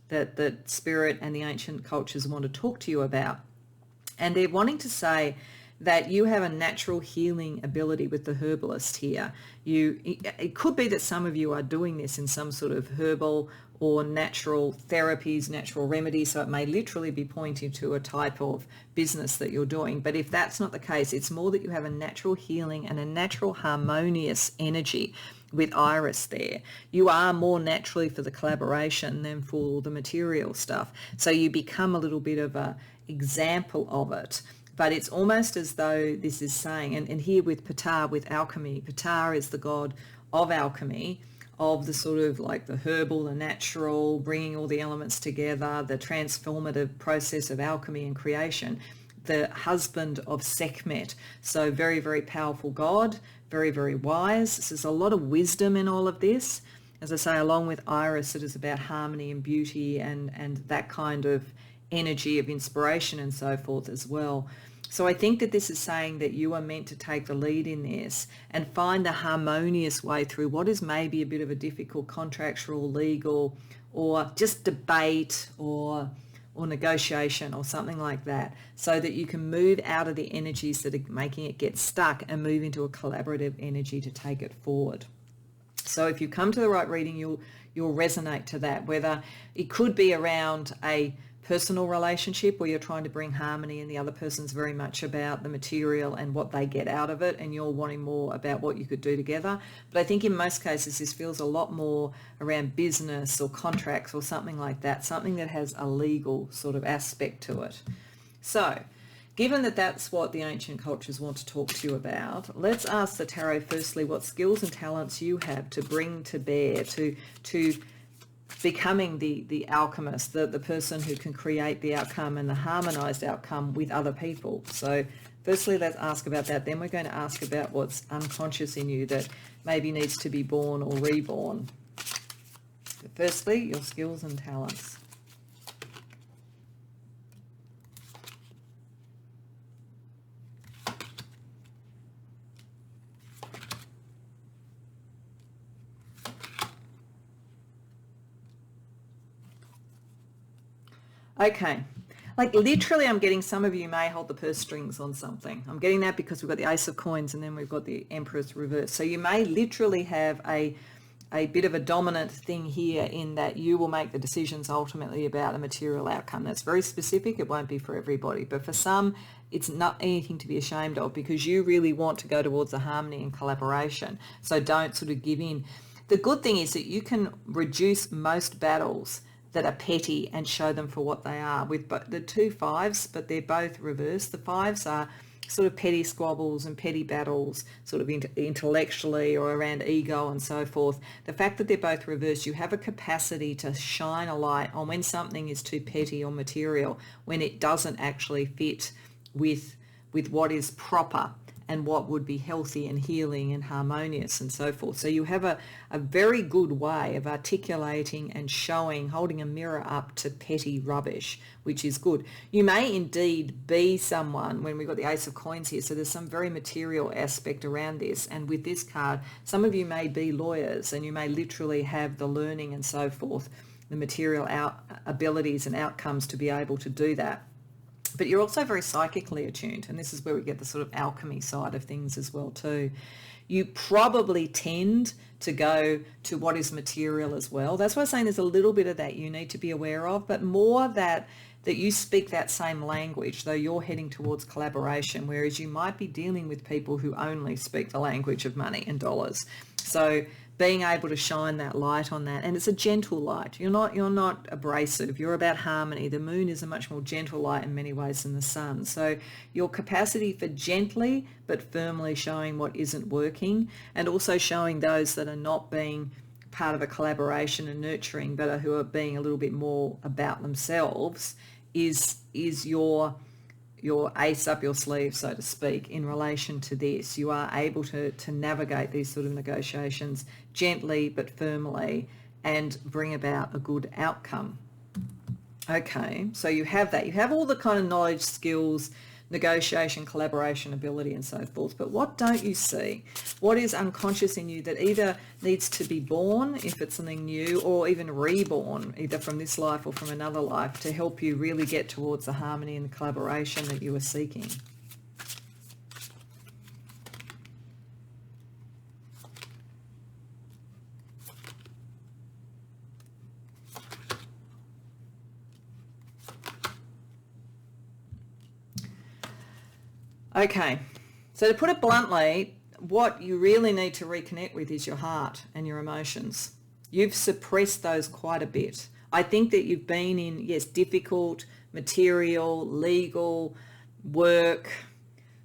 that spirit and the ancient cultures want to talk to you about. And they're wanting to say that you have a natural healing ability with the herbalist here. It could be that some of you are doing this in some sort of herbal or natural therapies, natural remedies, so it may literally be pointing to a type of business that you're doing. But if that's not the case, it's more that you have a natural healing and a natural harmonious energy with Iris there. You are more naturally for the collaboration than for the material stuff. So you become a little bit of an example of it. But it's almost as though this is saying, and here with Ptah, with alchemy, Ptah is the god of alchemy, of the sort of like the herbal, the natural, bringing all the elements together, the transformative process of alchemy and creation, the husband of Sekhmet. So very, very powerful god, very, very wise. There's a lot of wisdom in all of this. As I say, along with Iris, it is about harmony and beauty and that kind of energy of inspiration and so forth as well. So I think that this is saying that you are meant to take the lead in this and find a harmonious way through what is maybe a bit of a difficult contractual, legal, or just debate or negotiation or something like that, so that you can move out of the energies that are making it get stuck and move into a collaborative energy to take it forward. So if you come to the right reading, you'll resonate to that, whether it could be around a personal relationship where you're trying to bring harmony and the other person's very much about the material and what they get out of it, and you're wanting more about what you could do together. But I think in most cases this feels a lot more around business or contracts or something like that, something that has a legal sort of aspect to it. So given that that's what the ancient cultures want to talk to you about, let's ask the tarot firstly what skills and talents you have to bring to bear to becoming the alchemist, the person who can create the outcome and the harmonized outcome with other people. So firstly, let's ask about that. Then we're going to ask about what's unconscious in you that maybe needs to be born or reborn. But firstly, your skills and talents. Okay, like literally I'm getting some of you may hold the purse strings on something. I'm getting that because we've got the Ace of Coins and then we've got the Empress reverse. So you may literally have a bit of a dominant thing here in that you will make the decisions ultimately about a material outcome. That's very specific. It won't be for everybody. But for some, it's not anything to be ashamed of because you really want to go towards the harmony and collaboration. So don't sort of give in. The good thing is that you can reduce most battles that are petty and show them for what they are with the two fives, but they're both reversed. The fives are sort of petty squabbles and petty battles sort of intellectually or around ego and so forth. The fact that they're both reversed, you have a capacity to shine a light on when something is too petty or material, when it doesn't actually fit with what is proper and what would be healthy and healing and harmonious and so forth. So you have a very good way of articulating and showing, holding a mirror up to petty rubbish, which is good. You may indeed be someone, when we've got the Ace of Coins here, so there's some very material aspect around this. And with this card, some of you may be lawyers and you may literally have the learning and so forth, the material abilities and outcomes to be able to do that. But you're also very psychically attuned, and this is where we get the sort of alchemy side of things as well too. You probably tend to go to what is material as well. That's why I'm saying there's a little bit of that you need to be aware of, but more that you speak that same language, though you're heading towards collaboration, whereas you might be dealing with people who only speak the language of money and dollars. So being able to shine that light on that, and it's a gentle light. You're not abrasive. You're about harmony. The moon is a much more gentle light in many ways than the sun. So your capacity for gently but firmly showing what isn't working, and also showing those that are not being part of a collaboration and nurturing, but who are being a little bit more about themselves, is your ace up your sleeve, so to speak, in relation to this. You are able to navigate these sort of negotiations gently but firmly and bring about a good outcome. Okay, so you have that. You have all the kind of knowledge, skills, negotiation, collaboration, ability, and so forth. But what don't you see? What is unconscious in you that either needs to be born, if it's something new, or even reborn, either from this life or from another life, to help you really get towards the harmony and the collaboration that you are seeking? Okay, so to put it bluntly, what you really need to reconnect with is your heart and your emotions. You've suppressed those quite a bit. I think that you've been in, yes, difficult, material, legal, work,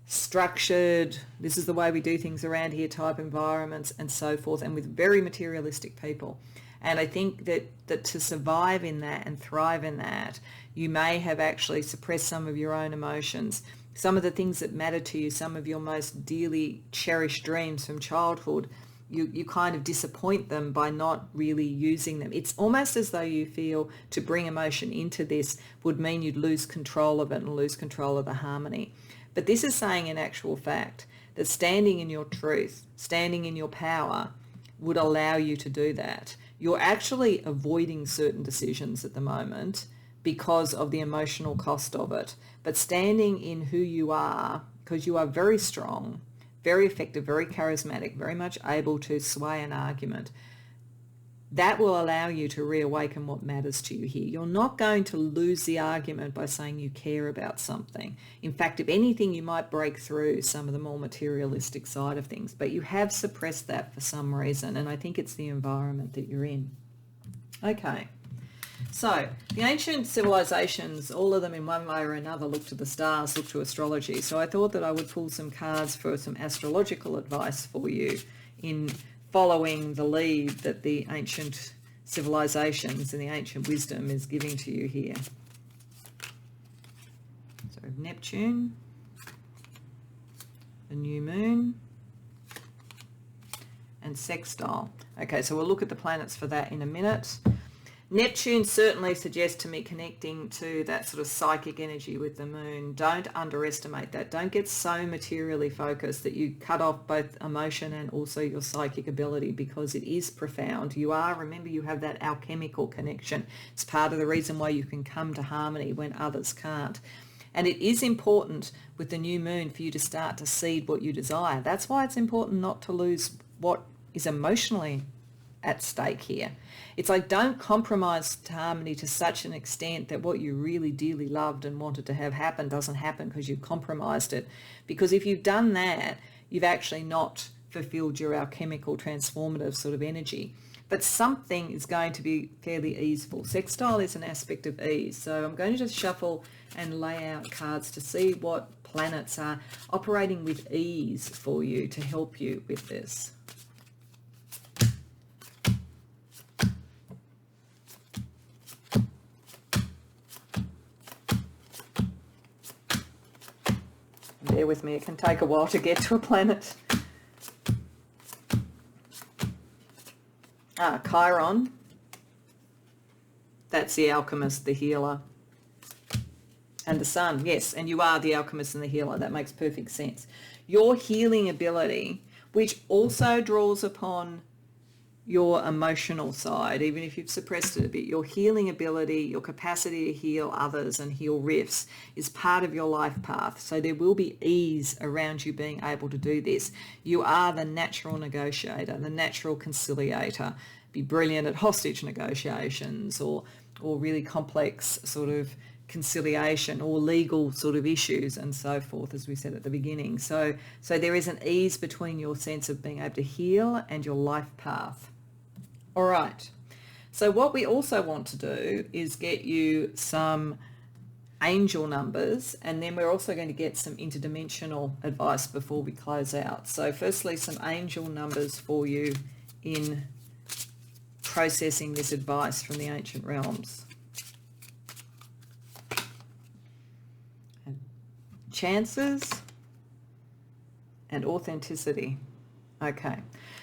structured, this is the way we do things around here type environments and so forth, and with very materialistic people. And I think that to survive in that and thrive in that, you may have actually suppressed some of your own emotions. Some of the things that matter to you, some of your most dearly cherished dreams from childhood, you kind of disappoint them by not really using them. It's almost as though you feel to bring emotion into this would mean you'd lose control of it and lose control of the harmony. But this is saying in actual fact that standing in your truth, standing in your power would allow you to do that. You're actually avoiding certain decisions at the moment because of the emotional cost of it. But standing in who you are, because you are very strong, very effective, very charismatic, very much able to sway an argument, that will allow you to reawaken what matters to you here. You're not going to lose the argument by saying you care about something. In fact, if anything, you might break through some of the more materialistic side of things, but you have suppressed that for some reason, and I think it's the environment that you're in. Okay. So the ancient civilizations, all of them in one way or another, look to the stars, look to astrology. So I thought that I would pull some cards for some astrological advice for you in following the lead that the ancient civilizations and the ancient wisdom is giving to you here. So Neptune, the new moon, and sextile. Okay, so we'll look at the planets for that in a minute. Neptune certainly suggests to me connecting to that sort of psychic energy with the moon. Don't underestimate that. Don't get so materially focused that you cut off both emotion and also your psychic ability, because it is profound. Remember, you have that alchemical connection. It's part of the reason why you can come to harmony when others can't. And it is important with the new moon for you to start to seed what you desire. That's why it's important not to lose what is emotionally at stake here. It's like, don't compromise harmony to such an extent that what you really dearly loved and wanted to have happen doesn't happen because you've compromised it. Because if you've done that, you've actually not fulfilled your alchemical transformative sort of energy. But something is going to be fairly easeful. Sextile is an aspect of ease. So I'm going to just shuffle and lay out cards to see what planets are operating with ease for you to help you with this. bear with me, it can take a while to get to a planet. Chiron, that's the alchemist, the healer. And the sun, yes, and you are the alchemist and the healer. That makes perfect sense. Your healing ability, which also draws upon your emotional side, even if you've suppressed it a bit, your healing ability, your capacity to heal others and heal rifts is part of your life path. So there will be ease around you being able to do this. You are the natural negotiator, the natural conciliator. Be brilliant at hostage negotiations or really complex sort of conciliation or legal sort of issues and so forth, as we said at the beginning. So there is an ease between your sense of being able to heal and your life path. All right. So what we also want to do is get you some angel numbers, and then we're also going to get some interdimensional advice before we close out. So firstly, some angel numbers for you in processing this advice from the ancient realms. Chances and authenticity. Okay,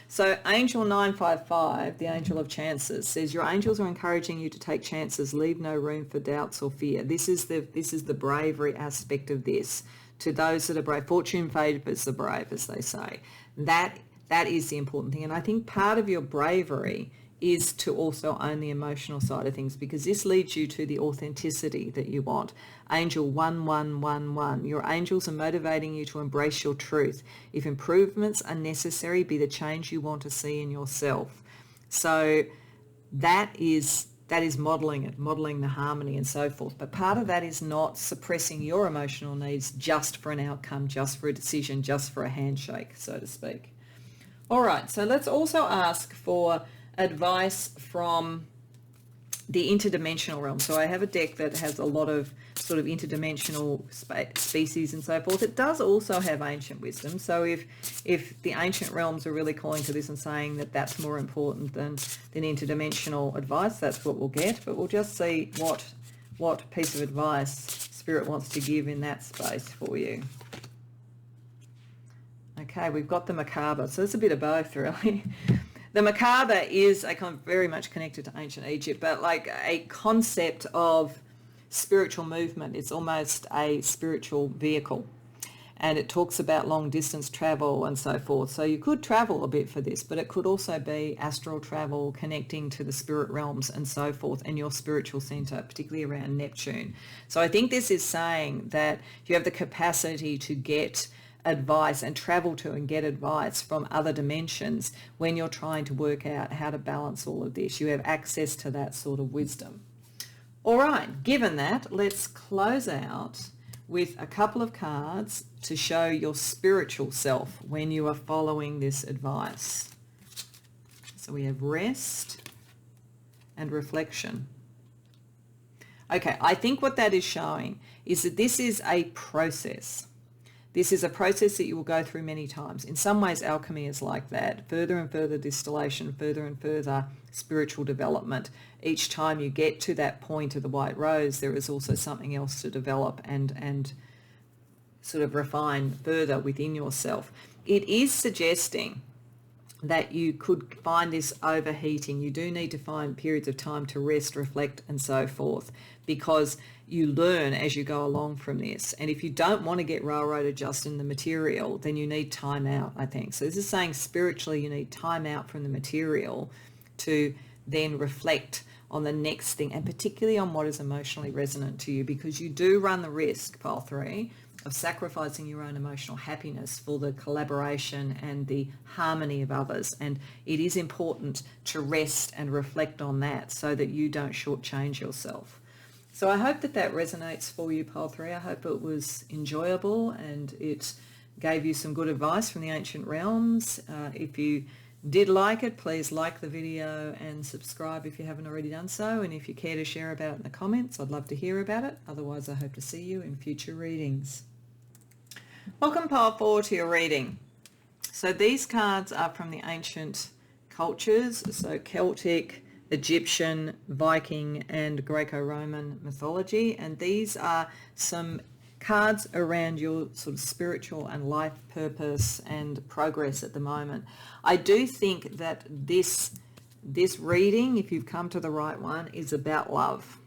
so angel 955, the angel of chances, says your angels are encouraging you to take chances, leave no room for doubts or fear. This is the bravery aspect of this. To those that are brave, fortune favours the brave, as they say. That is the important thing, and I think part of your bravery is to also own the emotional side of things, because this leads you to the authenticity that you want. Angel 1111, your angels are motivating you to embrace your truth. If improvements are necessary, be the change you want to see in yourself. So that is modelling it, modelling the harmony and so forth. But part of that is not suppressing your emotional needs just for an outcome, just for a decision, just for a handshake, so to speak. All right, so let's also ask for advice from the interdimensional realm. So I have a deck that has a lot of sort of interdimensional species and so forth. It does also have ancient wisdom. So if the ancient realms are really calling to this and saying that that's more important than interdimensional advice, that's what we'll get. But we'll just see what piece of advice Spirit wants to give in that space for you. Okay, we've got the macabre. So it's a bit of both, really. The macabre is very much connected to ancient Egypt, but like a concept of spiritual movement. It's almost a spiritual vehicle, and it talks about long distance travel and so forth. So you could travel a bit for this, but it could also be astral travel, connecting to the spirit realms and so forth, and your spiritual center, particularly around Neptune. So I think this is saying that you have the capacity to get advice and travel to and get advice from other dimensions when you're trying to work out how to balance all of this. You have access to that sort of wisdom. All right, given that, let's close out with a couple of cards to show your spiritual self when you are following this advice. So we have rest and reflection. Okay, I think what that is showing is that this is a process. This is a process that you will go through many times. In some ways, alchemy is like that. Further and further distillation, further and further spiritual development. Each time you get to that point of the white rose, there is also something else to develop and sort of refine further within yourself. It is suggesting that you could find this overheating. You do need to find periods of time to rest, reflect, and so forth, because you learn as you go along from this. And if you don't want to get railroaded just in the material, then you need time out, I think. So this is saying spiritually you need time out from the material to then reflect on the next thing, and particularly on what is emotionally resonant to you, because you do run the risk, Pile 3, of sacrificing your own emotional happiness for the collaboration and the harmony of others. And it is important to rest and reflect on that so that you don't shortchange yourself. So I hope that resonates for you, Pile 3. I hope it was enjoyable and it gave you some good advice from the ancient realms. If you did like it, please like the video and subscribe if you haven't already done so. And if you care to share about it in the comments, I'd love to hear about it. Otherwise, I hope to see you in future readings. Welcome, Pile 4, to your reading. So these cards are from the ancient cultures, so Celtic, Egyptian, Viking, and Greco-Roman mythology. And these are some cards around your sort of spiritual and life purpose and progress at the moment. I do think that this reading, if you've come to the right one, is about love.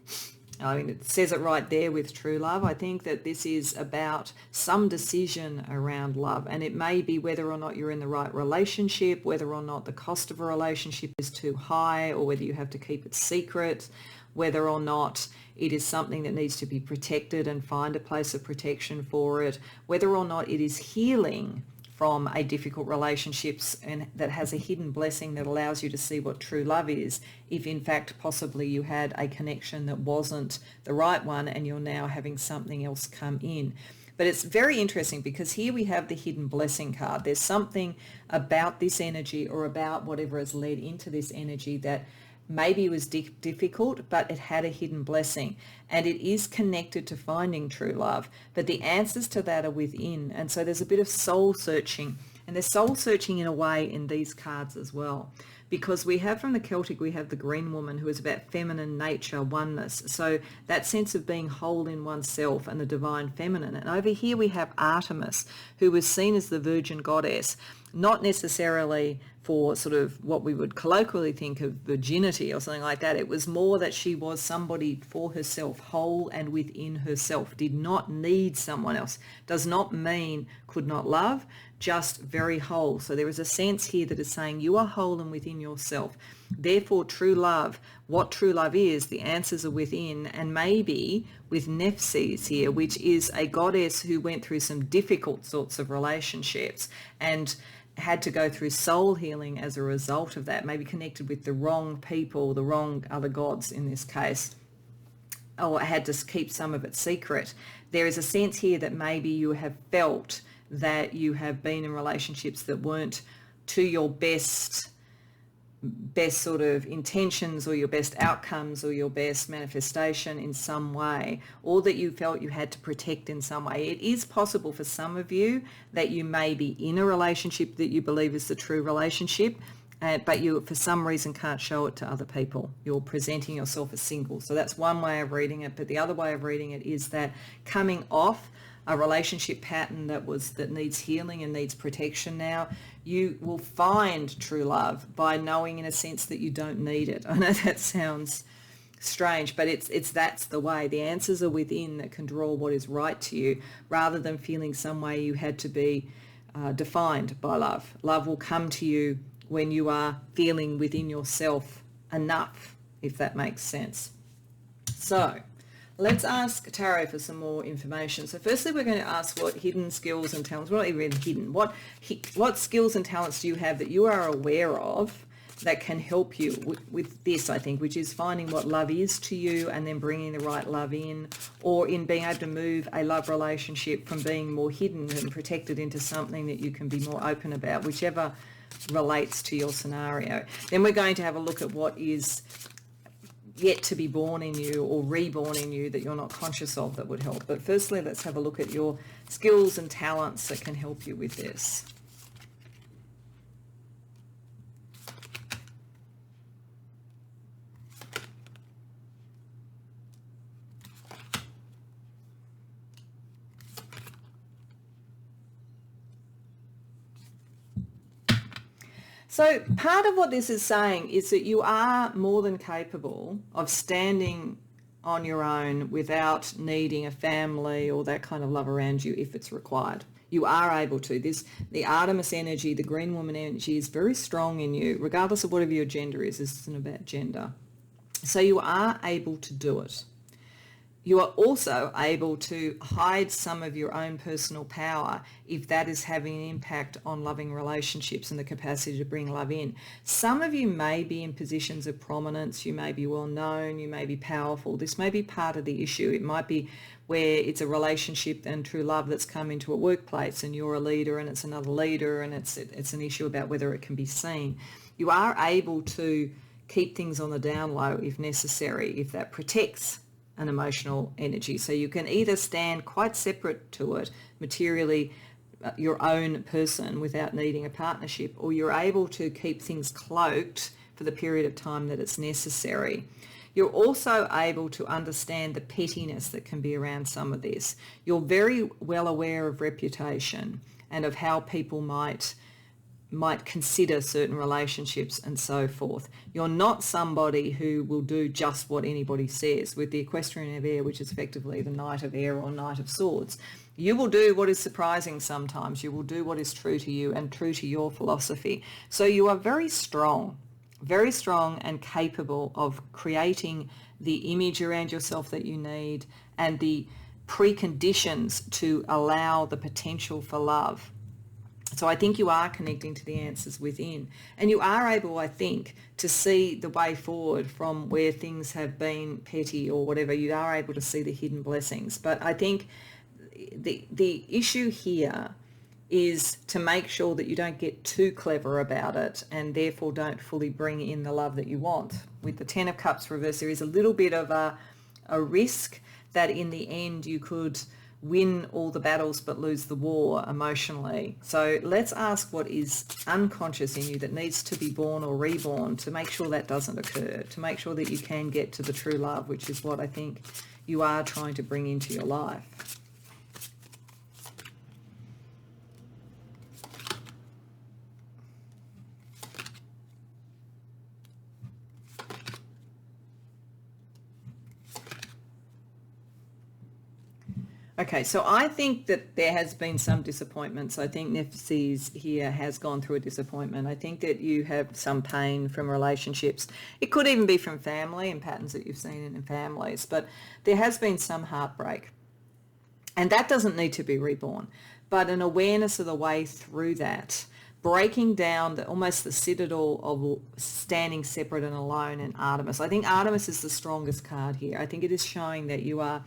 I mean, it says it right there with true love. I think that this is about some decision around love, and it may be whether or not you're in the right relationship, whether or not the cost of a relationship is too high, or whether you have to keep it secret, whether or not it is something that needs to be protected and find a place of protection for it, whether or not it is healing from a difficult relationships and that has a hidden blessing that allows you to see what true love is, if in fact possibly you had a connection that wasn't the right one and you're now having something else come in. But it's very interesting because here we have the hidden blessing card. There's something about this energy or about whatever has led into this energy that maybe it was difficult, but it had a hidden blessing, and it is connected to finding true love. But the answers to that are within, and so there's a bit of soul searching, and there's soul searching in a way in these cards as well, because we have from the Celtic, we have the green woman who is about feminine nature, oneness, so that sense of being whole in oneself and the divine feminine. And over here we have Artemis, who was seen as the virgin goddess, not necessarily for sort of what we would colloquially think of virginity or something like that. It was more that she was somebody for herself, whole and within herself, did not need someone else. Does not mean could not love, just very whole. So there is a sense here that is saying you are whole and within yourself. Therefore, true love, what true love is, the answers are within, and maybe with Nephthys here, which is a goddess who went through some difficult sorts of relationships and had to go through soul healing as a result of that, maybe connected with the wrong people, the wrong other gods in this case, or had to keep some of it secret. There is a sense here that maybe you have felt that you have been in relationships that weren't to your best sort of intentions or your best outcomes or your best manifestation in some way, or that you felt you had to protect in some way. It is possible for some of you that you may be in a relationship that you believe is the true relationship, but you for some reason can't show it to other people. You're presenting yourself as single. So that's one way of reading it. But the other way of reading it is that coming off a relationship pattern that needs healing and needs protection now, you will find true love by knowing in a sense that you don't need it. I know that sounds strange, but that's the way. The answers are within that can draw what is right to you, rather than feeling some way you had to be defined by love. Love will come to you when you are feeling within yourself enough, if that makes sense. So let's ask Tarot for some more information. So firstly, we're going to ask what hidden skills and talents, well, not even hidden, what skills and talents do you have that you are aware of that can help you with this, I think, which is finding what love is to you and then bringing the right love in, or in being able to move a love relationship from being more hidden and protected into something that you can be more open about, whichever relates to your scenario. Then we're going to have a look at what is yet to be born in you or reborn in you that you're not conscious of that would help. But firstly, let's have a look at your skills and talents that can help you with this. So part of what this is saying is that you are more than capable of standing on your own without needing a family or that kind of love around you if it's required. You are able to. The Artemis energy, the green woman energy is very strong in you, regardless of whatever your gender is. This isn't about gender. So you are able to do it. You are also able to hide some of your own personal power if that is having an impact on loving relationships and the capacity to bring love in. Some of you may be in positions of prominence. You may be well known. You may be powerful. This may be part of the issue. It might be where it's a relationship and true love that's come into a workplace and you're a leader and it's another leader, and it's an issue about whether it can be seen. You are able to keep things on the down low if necessary, if that protects an emotional energy. So you can either stand quite separate to it, materially your own person without needing a partnership, or you're able to keep things cloaked for the period of time that it's necessary. You're also able to understand the pettiness that can be around some of this. You're very well aware of reputation and of how people might consider certain relationships and so forth. You're not somebody who will do just what anybody says. With the equestrian of air, which is effectively the knight of air or knight of swords, you will do what is surprising sometimes. You will do what is true to you and true to your philosophy. So you are very strong and capable of creating the image around yourself that you need and the preconditions to allow the potential for love. So I think you are connecting to the answers within, and you are able, I think, to see the way forward from where things have been petty or whatever. You are able to see the hidden blessings. But I think the issue here is to make sure that you don't get too clever about it and therefore don't fully bring in the love that you want. With the Ten of Cups reverse, there is a little bit of a risk that in the end you could win all the battles but lose the war emotionally. So let's ask what is unconscious in you that needs to be born or reborn to make sure that doesn't occur, to make sure that you can get to the true love, which is what I think you are trying to bring into your life. Okay, so I think that there has been some disappointments. I think Nephthys here has gone through a disappointment. I think that you have some pain from relationships. It could even be from family and patterns that you've seen in families, but there has been some heartbreak. And that doesn't need to be reborn, but an awareness of the way through that, breaking down almost the citadel of standing separate and alone in Artemis. I think Artemis is the strongest card here. I think it is showing that you are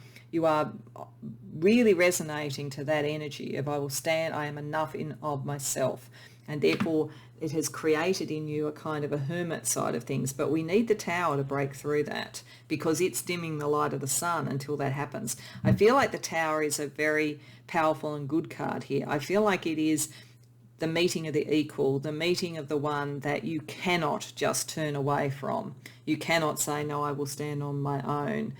really resonating to that energy of I will stand, I am enough in of myself, and therefore it has created in you a kind of a hermit side of things. But we need the tower to break through that because it's dimming the light of the sun until that happens. I feel like the tower is a very powerful and good card here. I feel like it is the meeting of the equal, the meeting of the one that you cannot just turn away from. You cannot say, no, I will stand on my own.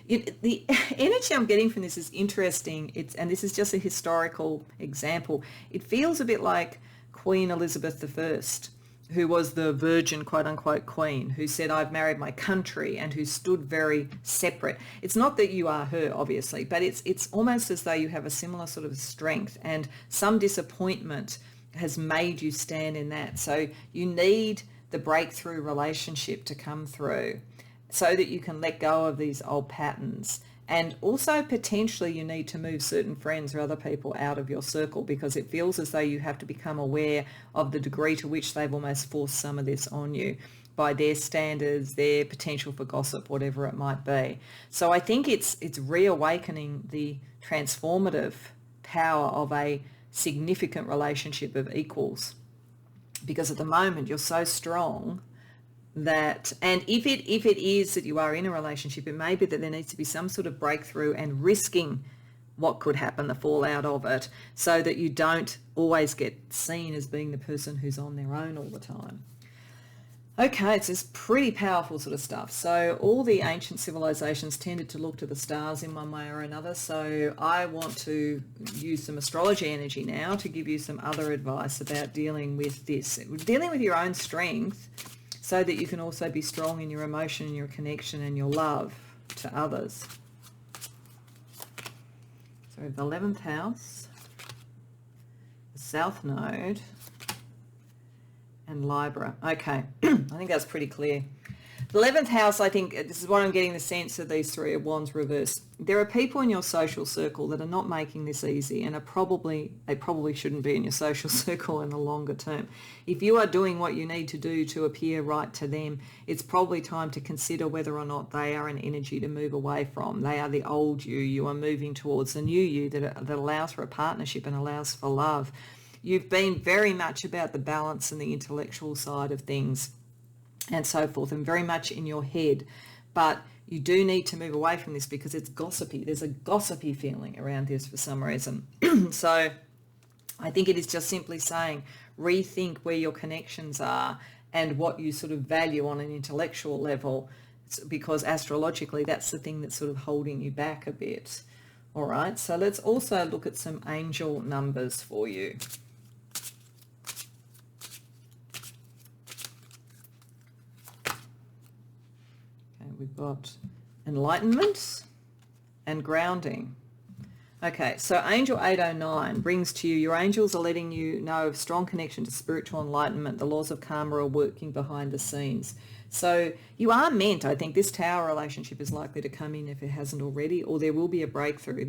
The energy I'm getting from this is interesting. And this is just a historical example. It feels a bit like Queen Elizabeth I, who was the virgin, quote unquote, queen, who said, I've married my country, and who stood very separate. It's not that you are her, obviously, but it's almost as though you have a similar sort of strength, and some disappointment has made you stand in that. So you need the breakthrough relationship to come through, so that you can let go of these old patterns. And also potentially you need to move certain friends or other people out of your circle, because it feels as though you have to become aware of the degree to which they've almost forced some of this on you by their standards, their potential for gossip, whatever it might be. So I think it's reawakening the transformative power of a significant relationship of equals, because at the moment you're so strong that, and if it is that you are in a relationship, it may be that there needs to be some sort of breakthrough and risking what could happen, the fallout of it, so that you don't always get seen as being the person who's on their own all the time. Okay, it's this pretty powerful sort of stuff. So all the ancient civilizations tended to look to the stars in one way or another. So I want to use some astrology energy now to give you some other advice about dealing with this, dealing with your own strength, so that you can also be strong in your emotion and your connection and your love to others. So the 11th house, the South Node, and Libra. Okay, I think that's pretty clear. The 11th house, I think, this is what I'm getting the sense of these Three of Wands reverse. There are people in your social circle that are not making this easy, and they probably shouldn't be in your social circle in the longer term. If you are doing what you need to do to appear right to them, it's probably time to consider whether or not they are an energy to move away from. They are the old you. You are moving towards the new you that allows for a partnership and allows for love. You've been very much about the balance and the intellectual side of things and so forth, and very much in your head. But you do need to move away from this because it's gossipy. There's a gossipy feeling around this for some reason. So I think it is just simply saying, rethink where your connections are and what you sort of value on an intellectual level, because astrologically that's the thing that's sort of holding you back a bit. All right, so let's also look at some angel numbers for you. Okay, we've got enlightenment and grounding. Okay, so Angel 809 brings to you, your angels are letting you know of strong connection to spiritual enlightenment. The laws of karma are working behind the scenes. So you are meant, I think this Tower relationship is likely to come in if it hasn't already, or there will be a breakthrough.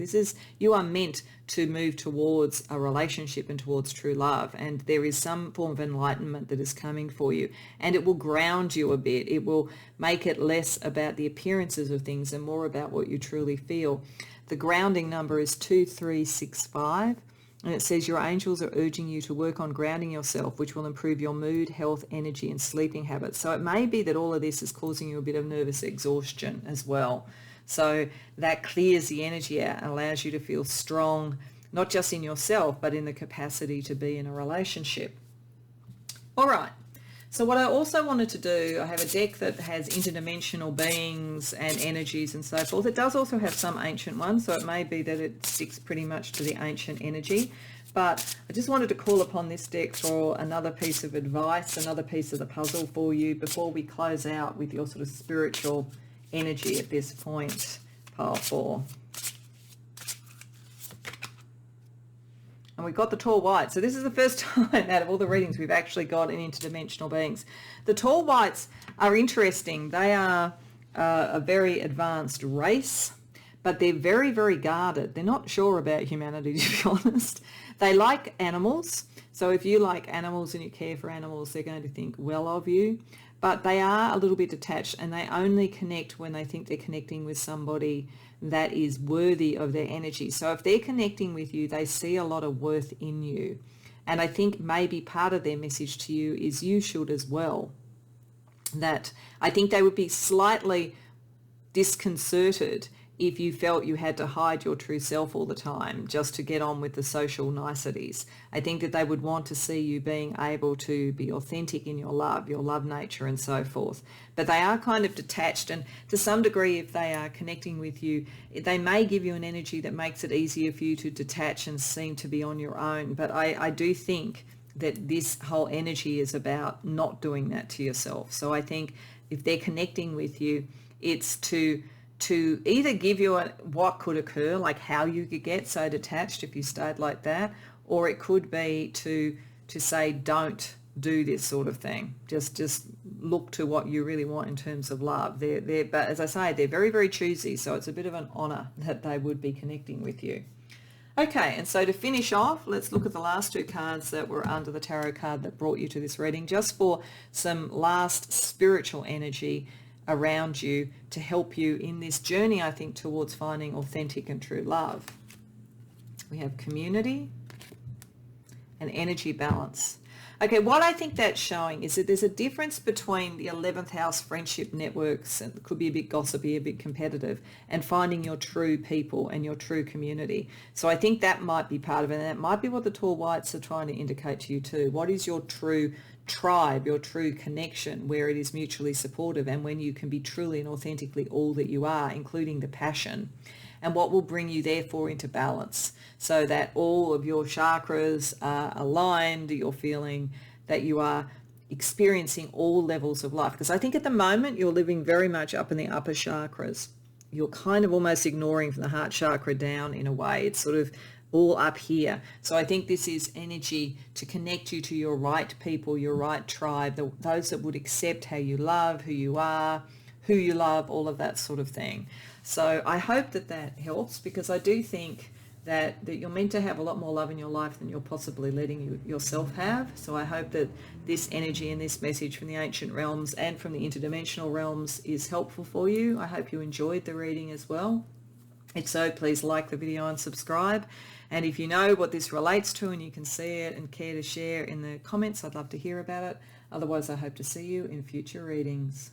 You are meant to move towards a relationship and towards true love. And there is some form of enlightenment that is coming for you. And it will ground you a bit. It will make it less about the appearances of things and more about what you truly feel. The grounding number is 2365, and it says your angels are urging you to work on grounding yourself, which will improve your mood, health, energy, and sleeping habits. So it may be that all of this is causing you a bit of nervous exhaustion as well. So that clears the energy out and allows you to feel strong, not just in yourself, but in the capacity to be in a relationship. All right. So what I also wanted to do, I have a deck that has interdimensional beings and energies and so forth. It does also have some ancient ones, so it may be that it sticks pretty much to the ancient energy. But I just wanted to call upon this deck for another piece of advice, another piece of the puzzle for you before we close out with your sort of spiritual energy at this point, pile 4. And we've got the tall white. So this is the first time out of all the readings we've actually got an interdimensional beings. The tall whites are interesting. They are a very advanced race, but they're very, very guarded. They're not sure about humanity, to be honest. They like animals. So if you like animals and you care for animals, they're going to think well of you. But they are a little bit detached, and they only connect when they think they're connecting with somebody that is worthy of their energy. So if they're connecting with you, they see a lot of worth in you. And I think maybe part of their message to you is you should as well. That I think they would be slightly disconcerted if you felt you had to hide your true self all the time just to get on with the social niceties. I think that they would want to see you being able to be authentic in your love nature and so forth. But they are kind of detached, and to some degree, if they are connecting with you, they may give you an energy that makes it easier for you to detach and seem to be on your own. But I do think that this whole energy is about not doing that to yourself. So I think if they're connecting with you, it's to either give you what could occur, like how you could get so detached if you stayed like that, or it could be to say don't do this sort of thing. Just look to what you really want in terms of love. But as I say, they're very, very choosy, so it's a bit of an honor that they would be connecting with you. Okay, and so to finish off, let's look at the last 2 cards that were under the tarot card that brought you to this reading, just for some last spiritual energy around you to help you in this journey, I think, towards finding authentic and true love. We have community and energy balance. Okay, what I think that's showing is that there's a difference between the 11th house friendship networks, and it could be a bit gossipy, a bit competitive, and finding your true people and your true community. So I think that might be part of it, and that might be what the tall whites are trying to indicate to you too. What is your true tribe, your true connection, where it is mutually supportive and when you can be truly and authentically all that you are, including the passion, and what will bring you therefore into balance so that all of your chakras are aligned, you're feeling that you are experiencing all levels of life. Because I think at the moment you're living very much up in the upper chakras. You're kind of almost ignoring from the heart chakra down in a way. It's sort of all up here. So I think this is energy to connect you to your right people, your right tribe, those that would accept how you love, who you are, who you love, all of that sort of thing. So I hope that that helps, because I do think that you're meant to have a lot more love in your life than you're possibly letting yourself have. So I hope that this energy and this message from the ancient realms and from the interdimensional realms is helpful for you. I hope you enjoyed the reading as well. If so, please like the video and subscribe. And if you know what this relates to and you can see it and care to share in the comments, I'd love to hear about it. Otherwise, I hope to see you in future readings.